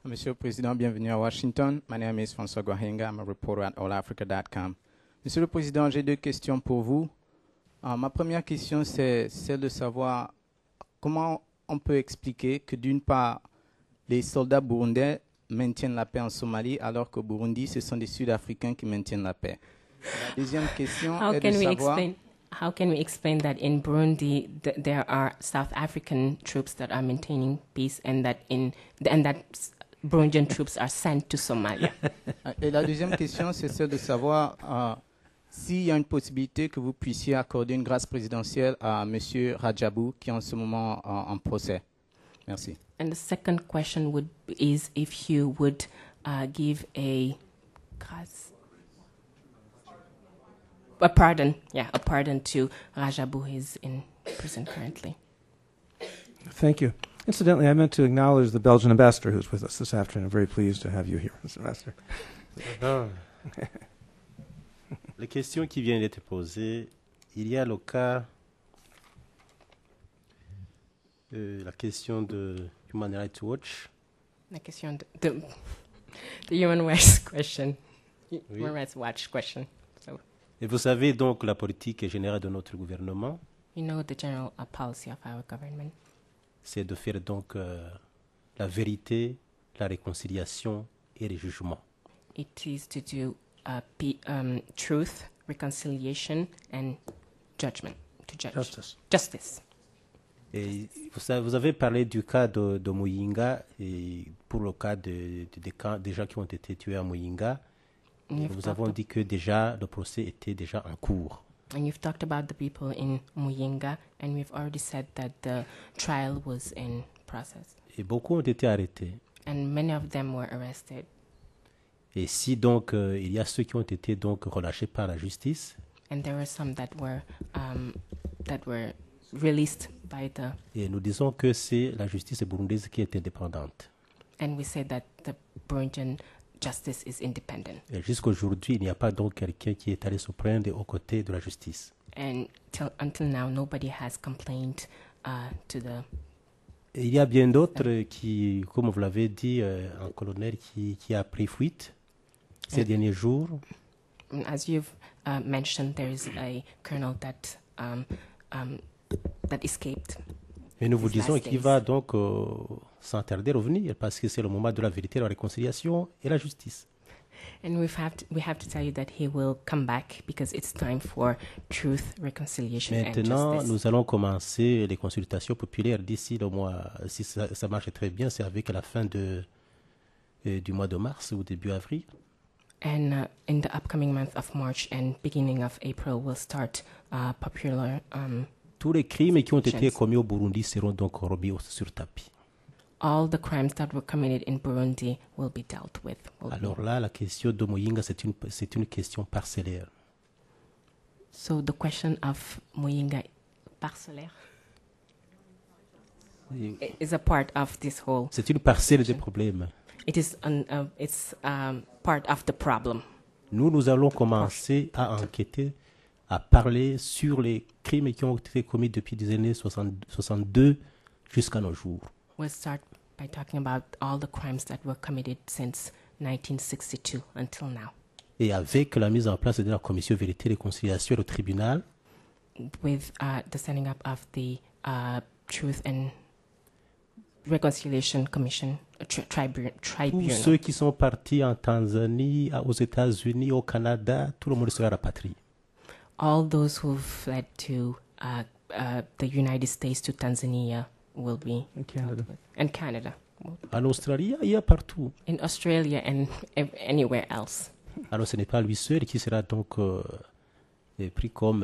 Monsieur le Président, bienvenue à Washington. My name is François Guahenga. I'm a reporter at allafrica.com. Monsieur le Président, j'ai 2 questions pour vous. Ma première question, c'est celle de savoir comment on peut expliquer que d'une part, les soldats burundais maintiennent la paix en Somalie, alors qu'au Burundi, ce sont des Sud-Africains qui maintiennent la paix. La deuxième question est de savoir... How can we explain that in Burundi there are South African troops that are maintaining peace, and that Burundian troops are sent to Somalia? Et la deuxième question, c'est celle de savoir s'il y a une possibilité que vous puissiez accorder une grâce présidentielle à M. Rajabou, qui est en ce moment en procès. Merci. And the second question is if you would give a pardon to Rajabou, who is in prison currently. Thank you. Incidentally, I meant to acknowledge the Belgian ambassador who's with us this afternoon. I'm very pleased to have you here, Mr. Ambassador. Les questions qui viennent d'être posées, il y a le cas, la question de Human Rights Watch. La question the Human Rights question, Oui. Human Rights Watch question. So, Et vous savez donc la politique générale de notre gouvernement, you know the general policy of our government. c'est de faire donc la vérité, la réconciliation et le jugement. It is to do truth, reconciliation, and judgment. To judge. Justice. Et vous avez parlé du cas de Muyinga, et pour le cas des gens qui ont été tués à Muyinga. Nous avons dit que déjà le procès était déjà en cours. And you've talked about the people in Muyinga, and we've already said that the trial was in process. Et beaucoup ont été arrêtés. And many of them were arrested. Et si donc il y a ceux qui ont été donc relâchés par la justice. And there were some that were released by the. Et nous disons que c'est la justice burundaise qui est indépendante. And we say that the Burundian justice is independent. Et jusqu'aujourd'hui, il n'y a pas donc quelqu'un qui est allé se plaindre aux côtés de la justice. And until now, nobody has complained to the. Et il y a bien d'autres qui, comme vous l'avez dit, un colonel qui a pris fuite ces derniers jours. As you've mentioned, there is a colonel that escaped. Et nous vous disons qu'il va donc sans tarder revenir, parce que c'est le moment de la vérité, de la réconciliation et la justice. And we have to tell you that he will come back because it's time for truth, reconciliation, and justice. Maintenant, nous allons commencer les consultations populaires d'ici le mois. Si ça marche très bien, c'est avec la fin du mois de mars ou début avril. And in the upcoming month of March and beginning of April, we'll start popular. Tous les crimes qui ont été Chance. commis au Burundi seront donc remis sur tapis. All the crimes that were committed in Burundi will be dealt with. Alors là, la question de Muyinga, c'est une question parcellaire. So the question of Muyinga parcellaire is a part of this whole. C'est une parcelle des problèmes. It is part of the problem. Nous allons commencer à enquêter, à parler sur les crimes qui ont été commis depuis les années 62 jusqu'à nos jours. We'll start by talking about all the crimes that were committed since 1962 until now. Et avec la mise en place de la commission vérité et réconciliation au tribunal, With the setting up of the Truth and Reconciliation Commission, tous tribunal. ceux qui sont partis en Tanzanie, aux États-Unis, au Canada, tout le monde sera rapatrié. All those who fled to the United States, to Tanzania, will be In Canada. and Canada, En Australie, il y a partout. in Australia, and anywhere else. Alors ce n'est pas lui seul qui sera donc pris comme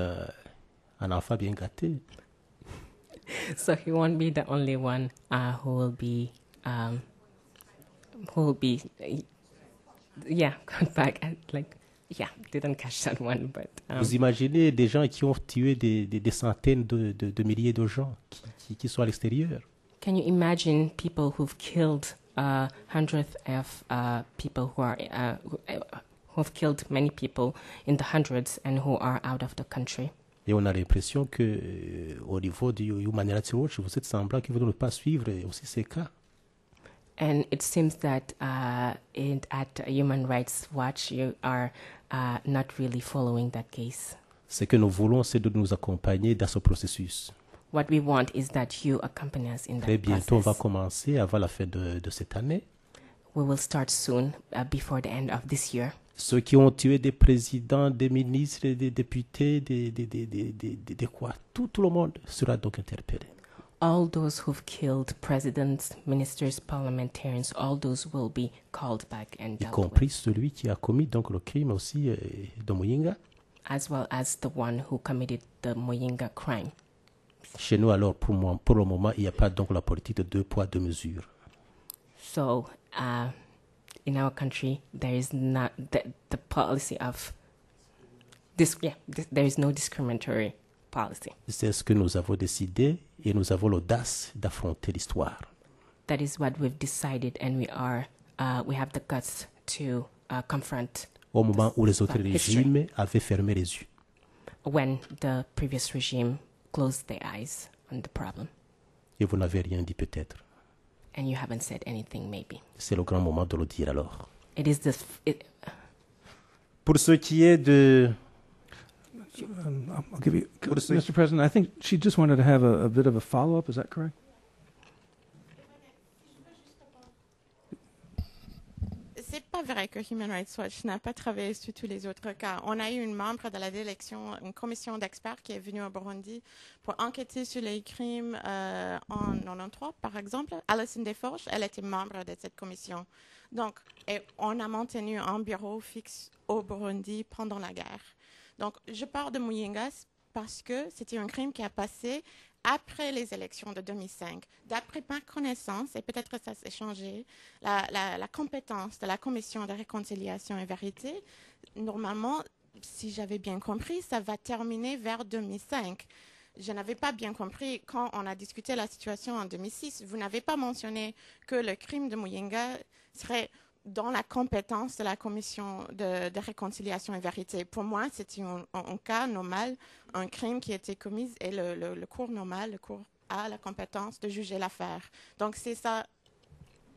un enfant bien gâté. So he won't be the only one who will be, got back and didn't catch that one, but. Vous imaginez des gens qui ont tué des centaines de milliers de gens qui sont à l'extérieur. Can you imagine people who've killed hundreds of people who've killed many people in the hundreds and who are out of the country? Et on a l'impression que au niveau du Human Rights Watch, vous êtes semblant que vous ne pas suivre aussi ces cas. And it seems that at Human Rights Watch, you are not really following that case. Ce que nous voulons, c'est de nous accompagner dans ce processus. What we want is that you accompany us in Très that bientôt, on va process. commencer avant la fin de cette année. We will start soon, before the end of this year. Ceux qui ont tué des présidents, des ministres, des députés, des quoi, tout le monde sera donc interpellé. All those who've killed presidents, ministers, parliamentarians, all those will be called back and Y dealt compris with, celui qui a commis donc le crime aussi de Muyinga. as well as the one who committed the Muyinga crime. Chez nous, alors, pour le moment, il n'y a pas donc la politique de 2 poids, 2 mesures. So, in our country, there is not the policy of there is no discriminatory policy. C'est ce que nous avons décidé et nous avons l'audace d'affronter l'histoire. That is what we've decided, and we have the guts to confront Au moment où les autres history. régimes avaient fermé les yeux. When the previous regime closed their eyes on the problem. Et vous n'avez rien dit peut-être. And you haven't said anything, maybe. C'est le grand moment de le dire alors. It is Pour ce qui est de... I'll give you, Mr. President, I think she just wanted to have a bit of a follow-up. Is that correct? C'est pas vrai que Human Rights Watch n'a pas travaillé sur tous les autres cas. On a eu une membre de la délégation, une commission d'experts qui est venue au Burundi pour enquêter sur les crimes en 93, par exemple. Alison Desforges, elle était membre de cette commission. Donc, et on a maintenu un bureau fixe au Burundi pendant la guerre. Donc, je parle de Muyinga parce que c'était un crime qui a passé après les élections de 2005. D'après ma connaissance, et peut-être que ça s'est changé, la compétence de la Commission de réconciliation et vérité, normalement, si j'avais bien compris, ça va terminer vers 2005. Je n'avais pas bien compris quand on a discuté la situation en 2006. Vous n'avez pas mentionné que le crime de Muyinga serait dans la compétence de la Commission de réconciliation et vérité. Pour moi, c'était un cas normal, un crime qui a été commis et le cours normal, le cours a la compétence de juger l'affaire. Donc, c'est ça,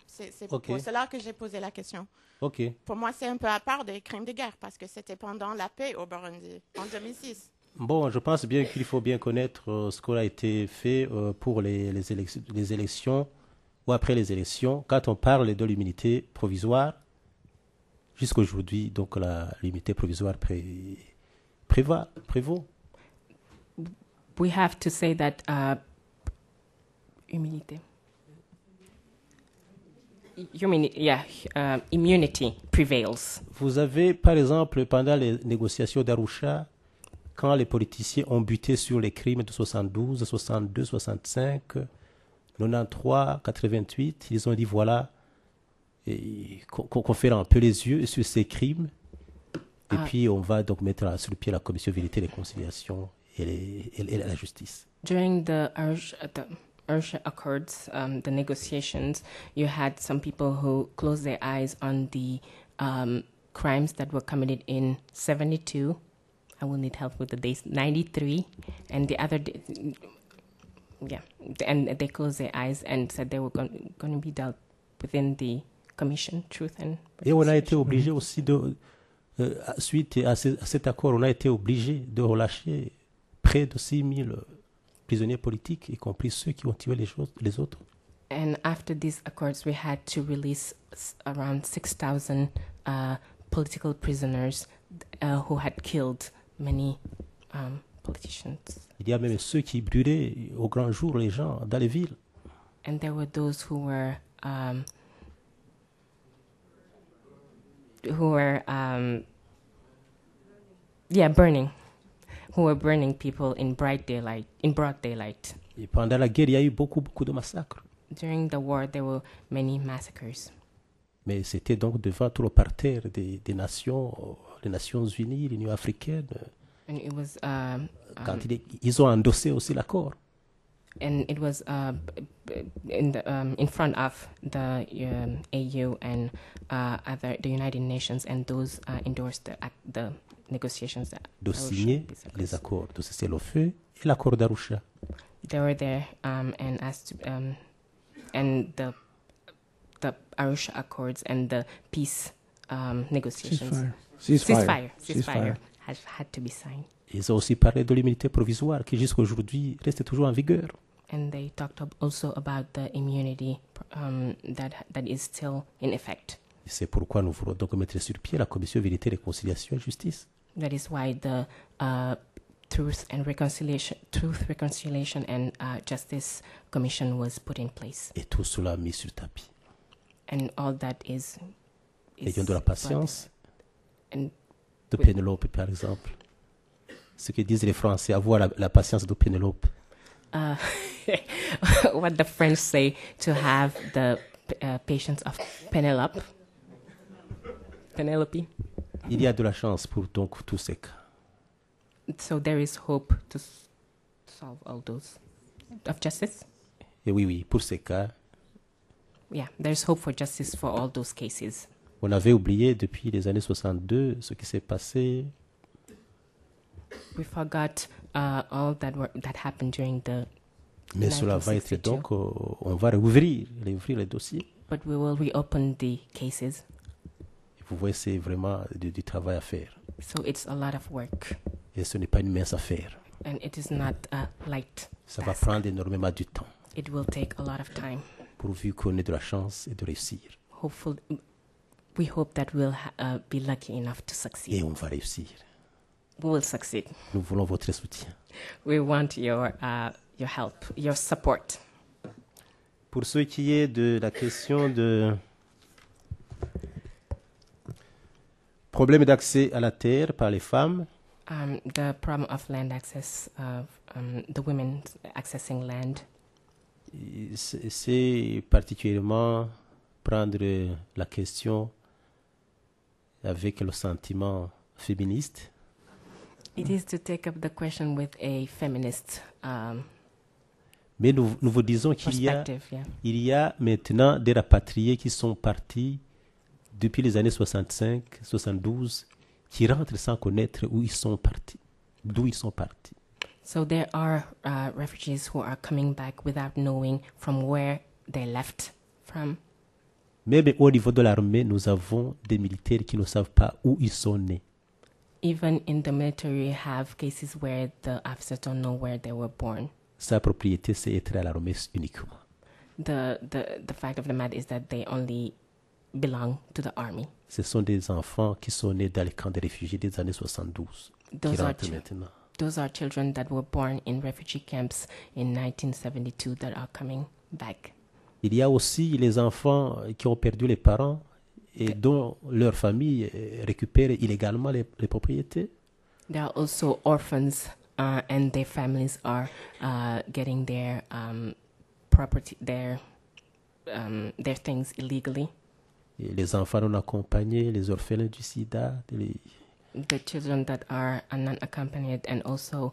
c'est Okay. pour cela que j'ai posé la question. Ok. Pour moi, c'est un peu à part des crimes de guerre parce que c'était pendant la paix au Burundi, en 2006. Bon, je pense bien qu'il faut bien connaître ce qui a été fait pour les élections ou après les élections. Quand on parle de l'immunité provisoire, jusqu'à aujourd'hui, donc l'immunité provisoire prévaut. we have to say that immunity. immunity prevails. Vous avez, par exemple, pendant les négociations d'Arusha, quand les politiciens ont buté sur les crimes de 72, 62, 65, 93, 88, ils ont dit voilà, qu'on ferme un peu les yeux sur ces crimes, et puis on va donc mettre sur le pied la commission vérité, réconciliation et la justice. During the Arusha Accords, the negotiations, you had some people who closed their eyes on the crimes that were committed in 72. I will need help with the dates. 93, and the other, and they closed their eyes and said they were going to be dealt within the commission, truth and. Et on a été obligé aussi suite à cet accord, on a été obligé de relâcher près de 6 000 prisonniers politiques, y compris ceux qui ont tué les autres. And after these accords, we had to release around 6,000 political prisoners who had killed many politicians. Il y a même ceux qui brûlaient au grand jour les gens dans les villes. And there were those who were burning. Who were burning people in broad daylight. Et pendant la guerre, il y a eu beaucoup de massacres. During the war, there were many massacres. Mais c'était donc devant tout le parterre des nations, les Nations Unies, l'Union africaine. And it was quand ils ont endossé aussi l'accord. And it was in front of the AU and the United Nations, and those endorsed the negotiations. De signer les accords de cessez-le-feu et l'accord d'Arusha. They were there and asked and the Arusha Accords and the peace negotiations. Ceasefire had to be signed. Ils ont aussi parlé de l'immunité provisoire qui jusqu'à aujourd'hui reste toujours en vigueur. And they talked also about the immunity that is still in effect. C'est pourquoi nous voulons donc mettre sur pied la commission vérité, réconciliation et justice. That is why the Truth, Reconciliation and Justice Commission was put in place. Et tout cela mis sur tapis. And all that is ayons de la patience. De Pénélope, par exemple. Ce que disent les Français, avoir la patience de Pénélope. What the French say, to have the patience of Penelope. Il y a de la chance pour donc tous ces cas. So there is hope to solve all those of justice. Et oui, pour ces cas. Yeah, there's hope for justice for all those cases. On avait oublié depuis les années 62 ce qui s'est passé. We forgot all that happened during the. Mais cela va être donc, on va rouvrir les dossiers. But we will reopen the cases. Vous voyez, c'est vraiment du travail à faire. So it's a lot of work. Et ce n'est pas une mince affaire. And it is not a light. Ça va prendre énormément du temps. It will take a lot of time. Pourvu qu'on ait de la chance et de réussir. We hope that we'll be lucky enough to succeed. Et on va réussir. We will succeed. Nous voulons votre soutien. We want your help, your support. Pour ce qui est de la question de problème d'accès à la terre par les femmes. The problem of land access, the women accessing land. C'est particulièrement prendre la question avec le sentiment féministe. It is to take up the question with a feminist Mais nous vous disons qu'il y a maintenant des rapatriés qui sont partis depuis les années 65, 72, qui rentrent sans connaître d'où ils sont partis. So there are refugees who are coming back without knowing from where they left from. Même au niveau de l'armée, nous avons des militaires qui ne savent pas où ils sont nés. Even in the military, we have cases where the officers don't know where they were born. Sa propriété, c'est être à l'armée uniquement. The fact of the matter is that they only belong to the army. Ce sont des enfants qui sont nés dans les camps de réfugiés des années 72. Those are children that were born in refugee camps in 1972 that are coming back. Il y a aussi les enfants qui ont perdu les parents et dont leur famille récupère illégalement les propriétés. There are also orphans and their families are getting their property, their things illegally. Et les enfants non accompagnés, les orphelins du sida. The children that are non-accompanied and also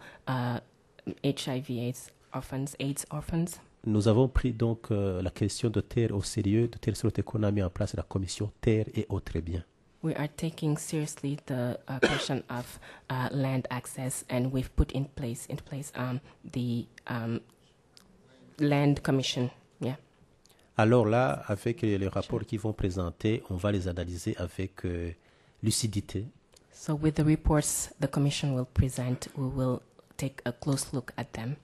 HIV/AIDS orphans. Nous avons pris donc la question de terre au sérieux, de telle sorte qu'on a mis en place la commission terre et autres biens. We are taking seriously the question of land access, and we've put in place the land commission. Yeah. Alors là, avec les rapports qu'ils vont présenter, on va les analyser avec lucidité. So with the reports the commission will present, we will take a close look at them.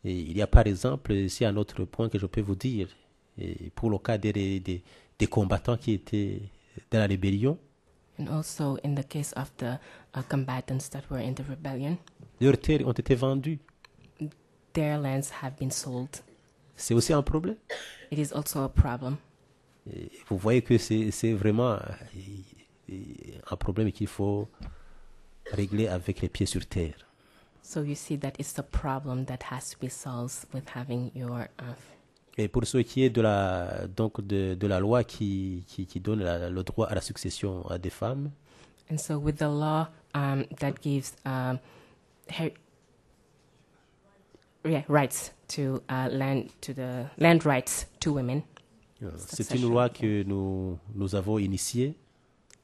Et il y a par exemple ici un autre point que je peux vous dire, et pour le cas des combattants qui étaient dans la rébellion. And also in the case of the combatants that were in the rebellion. Leurs terres ont été vendues. Their lands have been sold. C'est aussi un problème. It is also a problem. Et vous voyez que c'est vraiment un problème qu'il faut régler avec les pieds sur terre. So you see that it's a problem that has to be solved with having your. Et pour ce qui est de la loi qui donne le droit à la succession à des femmes. And so with the law that gives rights to land rights to women. C'est une loi que nous avons initiée.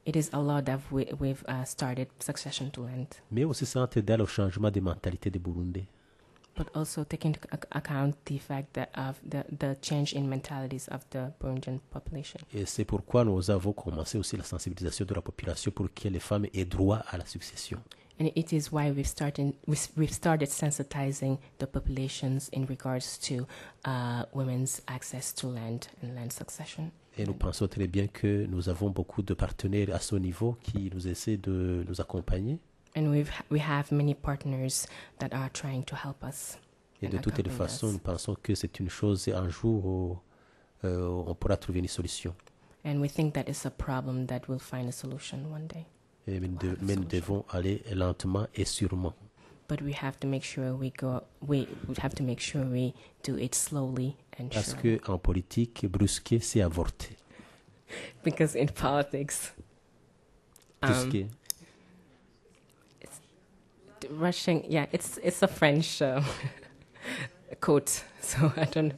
It is a law that we've started, succession to land. Mais aussi ça entre dans le changement de mentalité des Burundais. But also taking into account the fact that of the change in mentalities of the Burundian population. Et c'est pourquoi nous avons commencé aussi la sensibilisation de la population pour que les femmes aient droit à la succession. And it is why we've started sensitizing the populations in regards to women's access to land and land succession. Et nous pensons très bien que nous avons beaucoup de partenaires à ce niveau qui nous essaient de nous accompagner. And we have many partners that are trying to help us. Et de toutes les façons, nous pensons que c'est une chose et un jour où on pourra trouver une solution. And we think that it's a problem that we'll find a solution one day. Mais nous devons aller lentement et sûrement. But we have to make sure we do it slowly and Parce surely. que en politique, brusquer, c'est avorter. Because in politics, Brusquer. rushing, yeah, it's a French quote. So I don't,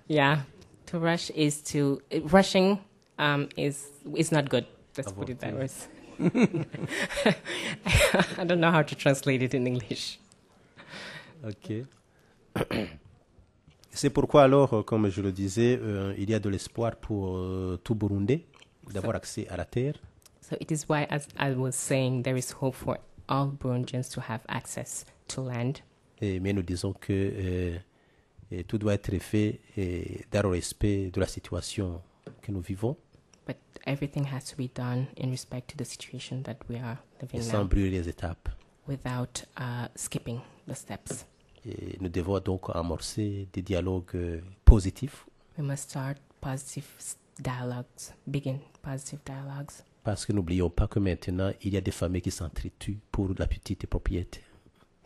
yeah, to rush is to rushing is not good. Let's put it that way. I don't know how to translate it in English. Ok. C'est pourquoi alors, comme je le disais, il y a de l'espoir pour tout Burundais d'avoir accès à la terre. So it is why, as I was saying, there is hope for all Burundians to have access to land. Mais nous disons que tout doit être fait dans le respect de la situation que nous vivons. But everything has to be done in respect to the situation that we are living Et sans now, brûler les étapes. without skipping the steps. Et nous devons donc amorcer des dialogues positifs. We must start positive dialogues, begin positive dialogues. Parce que n'oublions pas que maintenant, il y a des familles qui s'entretuent pour la petite propriété.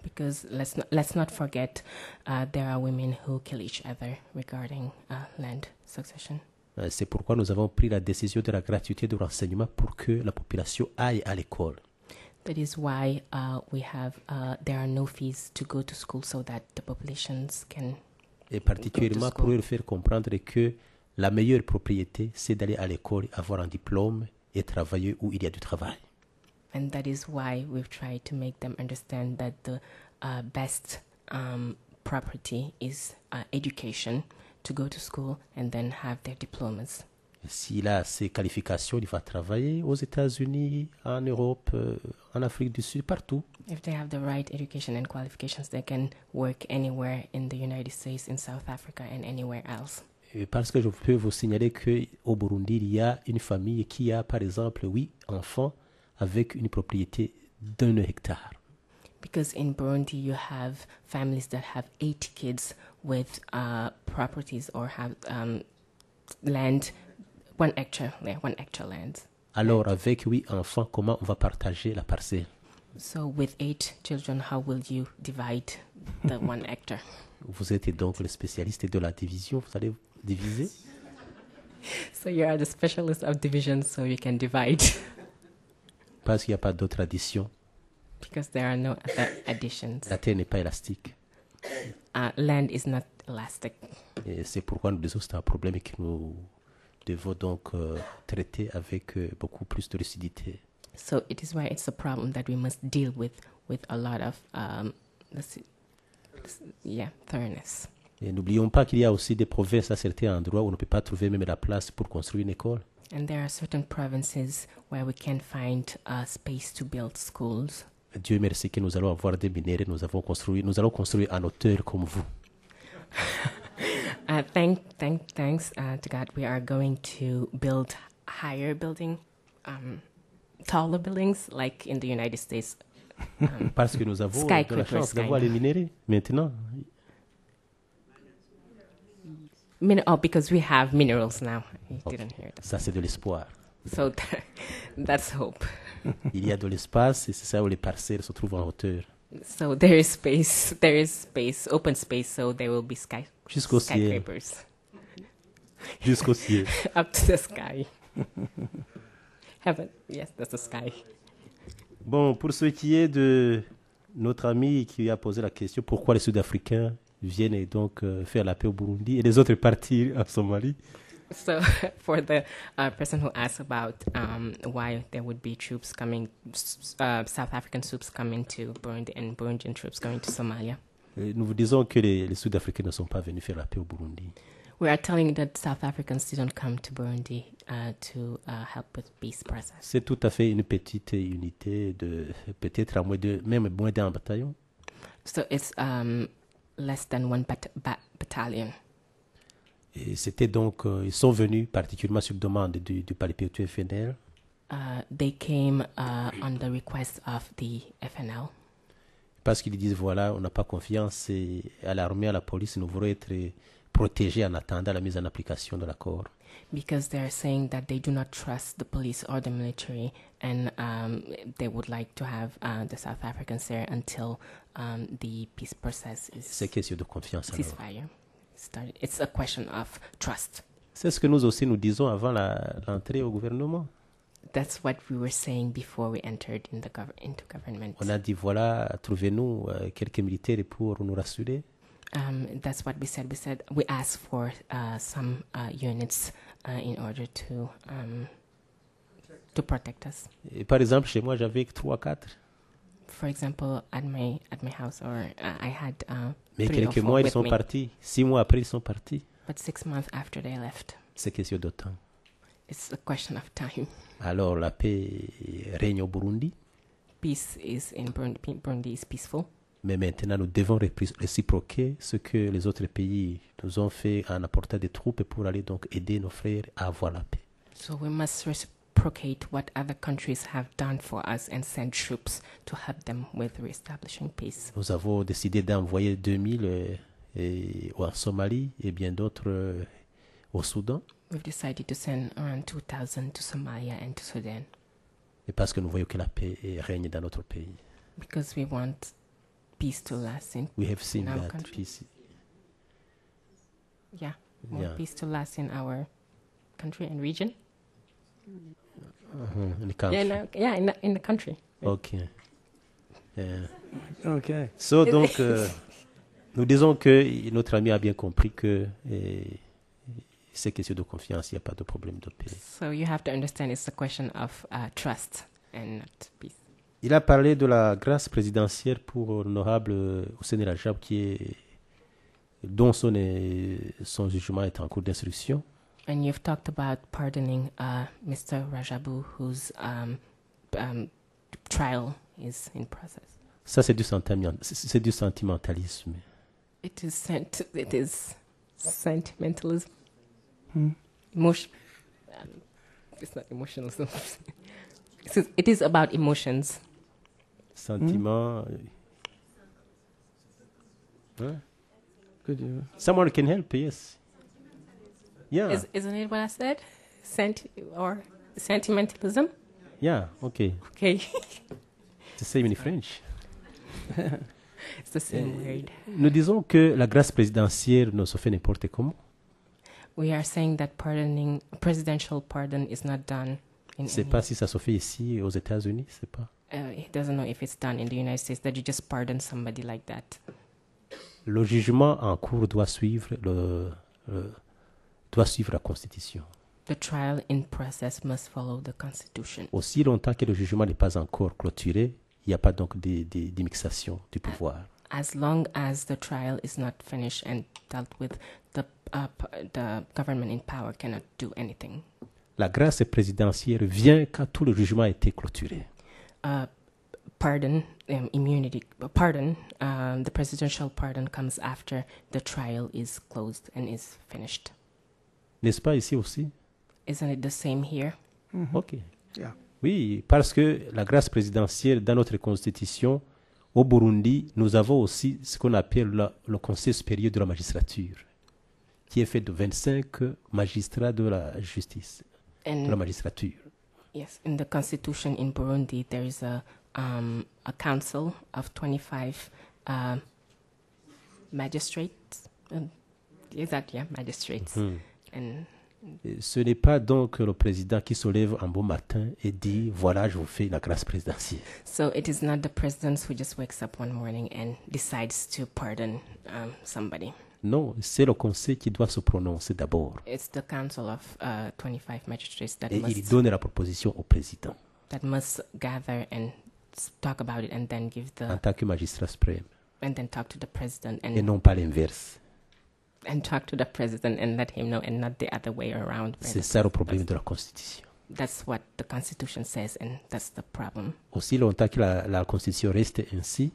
Because let's not forget, there are women who kill each other regarding land succession. C'est pourquoi nous avons pris la décision de la gratuité de l'enseignement pour que la population aille à l'école. That is why there are no fees to go to school so that the populations can. Et particulièrement pour leur faire comprendre que la meilleure propriété, c'est d'aller à l'école, avoir un diplôme et travailler où il y a du travail. And that is why we've tried to make them understand that the best property is education, to go to school and then have their diplomas. S'il a ses qualifications, il va travailler aux États-Unis, en Europe, en Afrique du Sud, partout. If they have the right education and qualifications, they can work anywhere in the United States, in South Africa, and anywhere else. Et parce que je peux vous signaler qu'au Burundi, il y a une famille qui a, par exemple, 8 enfants avec une propriété d'1 hectare. Because in Burundi, you have families that have 8 kids with properties or have land, 1 hectare land. Alors, avec 8 enfants, comment on va partager la parcelle? So with 8 children, how will you divide the 1 hectare? Vous êtes donc le spécialiste de la division, vous allez diviser? So you are the specialist of division, so you can divide. Parce qu'il n'y a pas d'autre addition. Because there are no other additions. La terre n'est pas élastique. Land is not elastic. Et c'est pourquoi nous disons que c'est un problème que nous devons donc traiter avec beaucoup plus de lucidité. So it is why it's a problem that we must deal with a lot of thoroughness. Et n'oublions pas qu'il y a aussi des provinces à certains endroits où on ne peut pas trouver même la place pour construire une école. And there are certain provinces where we can find space to build schools. Dieu merci que nous allons avoir des minéraux, nous allons construire en hauteur comme vous. Thanks to God, we are going to build taller buildings like in the United States. Parce que nous avons de la chance d'avoir les minéraux maintenant. Because we have minerals now. Okay. Didn't hear that. Ça c'est de l'espoir. So that's hope. Il y a de l'espace et c'est ça où les parcelles se trouvent en hauteur. So there is space, open space, so there will be Jusqu'au ciel. skyscrapers. Jusqu'au ciel. Up to the sky. Heaven, yes, that's the sky. Bon, pour ce qui est de notre ami qui a posé la question, pourquoi les Sud-Africains viennent et donc faire la paix au Burundi et les autres partir en Somalie? So for the person who asked about why there would be troops coming, South African troops coming to Burundi and Burundian troops going to Somalia. Nous vous disons que les Sud-Africains ne sont pas venus faire la paix au Burundi. We are telling you that South Africans didn't come to Burundi to help with peace process. C'est tout à fait une petite unité de peut-être même moins d'un bataillon. So it's less than 1 battalion. Et c'était donc, ils sont venus particulièrement sur demande du parti FNL. They came on the request of the FNL. Parce qu'ils disent, voilà, on n'a pas confiance à l'armée, à la police, nous voulons être protégés en attendant la mise en application de l'accord. Because they're saying that they do not trust the police or the military, and they would like to have the South Africans there until the peace process is C'est question de confiance. ceasefire. It's a question of trust. C'est ce que nous aussi nous disons avant l'entrée au gouvernement. That's what we were saying before we entered into government. On a dit, voilà, trouvez-nous quelques militaires pour nous rassurer. That's what we said. We asked for some units in order to protect us. Et par exemple, chez moi, j'avais 3-4. For example, at my house, or I had Mais 3 or quelques 4 mois, ils with sont me. partis. 6 mois après, ils sont partis. But 6 months after they left, C'est question de temps. it's a question of time. Alors, la paix règne au Burundi. Peace is in Burundi. Burundi is peaceful. Mais maintenant, nous devons réciproquer ce que les autres pays nous ont fait en apportant des troupes pour aller donc aider nos frères à avoir la paix. So we must reciprocate what other countries have done for us and send troops to help them with reestablishing peace. Nous avons décidé d'envoyer 2000 en Somalie et bien d'autres au Soudan. We've decided to send around 2,000 to Somalia and to Sudan. Et parce que nous voyons que la paix règne dans notre pays. Because we want peace to last in We have seen our that country. peace. Yeah, we want Yeah. peace to last in our country and region. In the country. In the country. Okay. Yeah. Okay. So, donc, nous disons que notre ami a bien compris que c'est question de confiance, il n'y a pas de problème de paix. So you have to understand it's a question of trust and not peace. Il a parlé de la grâce présidentielle pour l'honorable Hussein Rajab dont son jugement est en cours d'instruction. And you've talked about pardoning Mr. Rajabu, whose trial is in process. Ça, c'est du sentimentalisme. It is sentimentalism. It's not emotionalism. It is about emotions. Sentiment, Huh? Could you? Someone can help, yes. Yeah. Isn't it what I said? Or sentimentalism? Yeah, okay. Okay. It's the same in French. It's the same word. Nous disons que la grâce présidentielle ne se fait n'importe comment. We are saying that presidential pardon is not done in C'est pas si ça se fait ici aux États-Unis, c'est pas. He doesn't know if it's done in the United States, that you just pardon somebody like that. Le jugement en cours doit suivre la Constitution. The trial in process must follow the Constitution. Aussi longtemps que le jugement n'est pas encore clôturé, il n'y a pas donc d'mixation du pouvoir. As long as the trial is not finished and dealt with, the government in power cannot do anything. La grâce présidentielle vient quand tout le jugement a été clôturé. The presidential pardon comes after the trial is closed and is finished. N'est-ce pas ici aussi? Isn't it the same here? Mm-hmm. Ok. Yeah. Oui, parce que la grâce présidentielle, dans notre constitution, au Burundi, nous avons aussi ce qu'on appelle le Conseil supérieur de la magistrature, qui est fait de 25 magistrats de la justice, de la magistrature. Yes, in the constitution in Burundi, there is a council of 25 magistrates. Magistrates. Mm-hmm. And ce n'est pas donc le président qui se lève un beau matin et dit « Voilà, je vous fais la grâce présidentielle ». So it is not the president who just wakes up one morning and decides to pardon somebody. Non, c'est le conseil qui doit se prononcer d'abord. It's the council of 25 magistrates that il donne la proposition au président. That must gather and talk about it and then give the... En tant que magistrat suprême. And then talk to the president. Et non pas l'inverse. And talk to the president and let him know, and not the other way around. C'est ça le problème de la Constitution. That's what the Constitution says, and that's the problem. Aussi longtemps que la Constitution reste ainsi,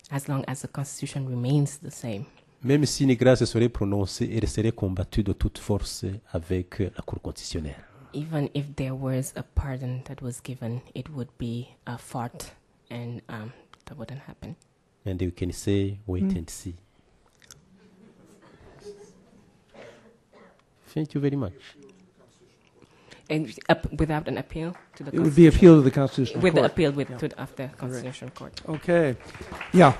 as long as the Constitution remains the same, même si une grâce serait prononcée, elle serait combattue de toute force avec la Cour constitutionnelle. Even if there was a pardon that was given, it would be fought, and that wouldn't happen. And you can say, wait and see. Thank you very much. And without an appeal to the It would be appealed to the Constitutional Court. Court. With the appeal of the Constitutional Court. Okay. Yeah.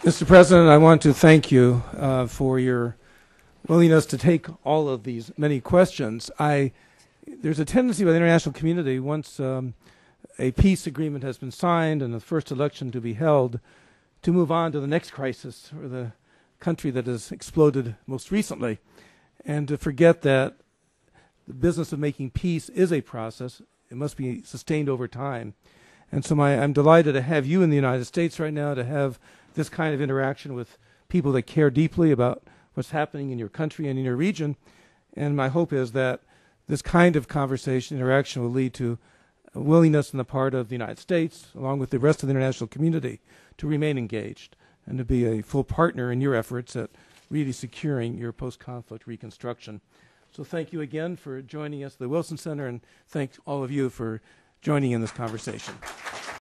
Mr. President, I want to thank you for your willingness to take all of these many questions. There's a tendency by the international community, once a peace agreement has been signed and the first election to be held, to move on to the next crisis or the country that has exploded most recently, and to forget that the business of making peace is a process. It must be sustained over time. And so I'm delighted to have you in the United States right now, to have this kind of interaction with people that care deeply about what's happening in your country and in your region. And my hope is that this kind of conversation, interaction, will lead to a willingness on the part of the United States, along with the rest of the international community, to remain engaged and to be a full partner in your efforts at really securing your post-conflict reconstruction. So thank you again for joining us at the Wilson Center, and thank all of you for joining in this conversation.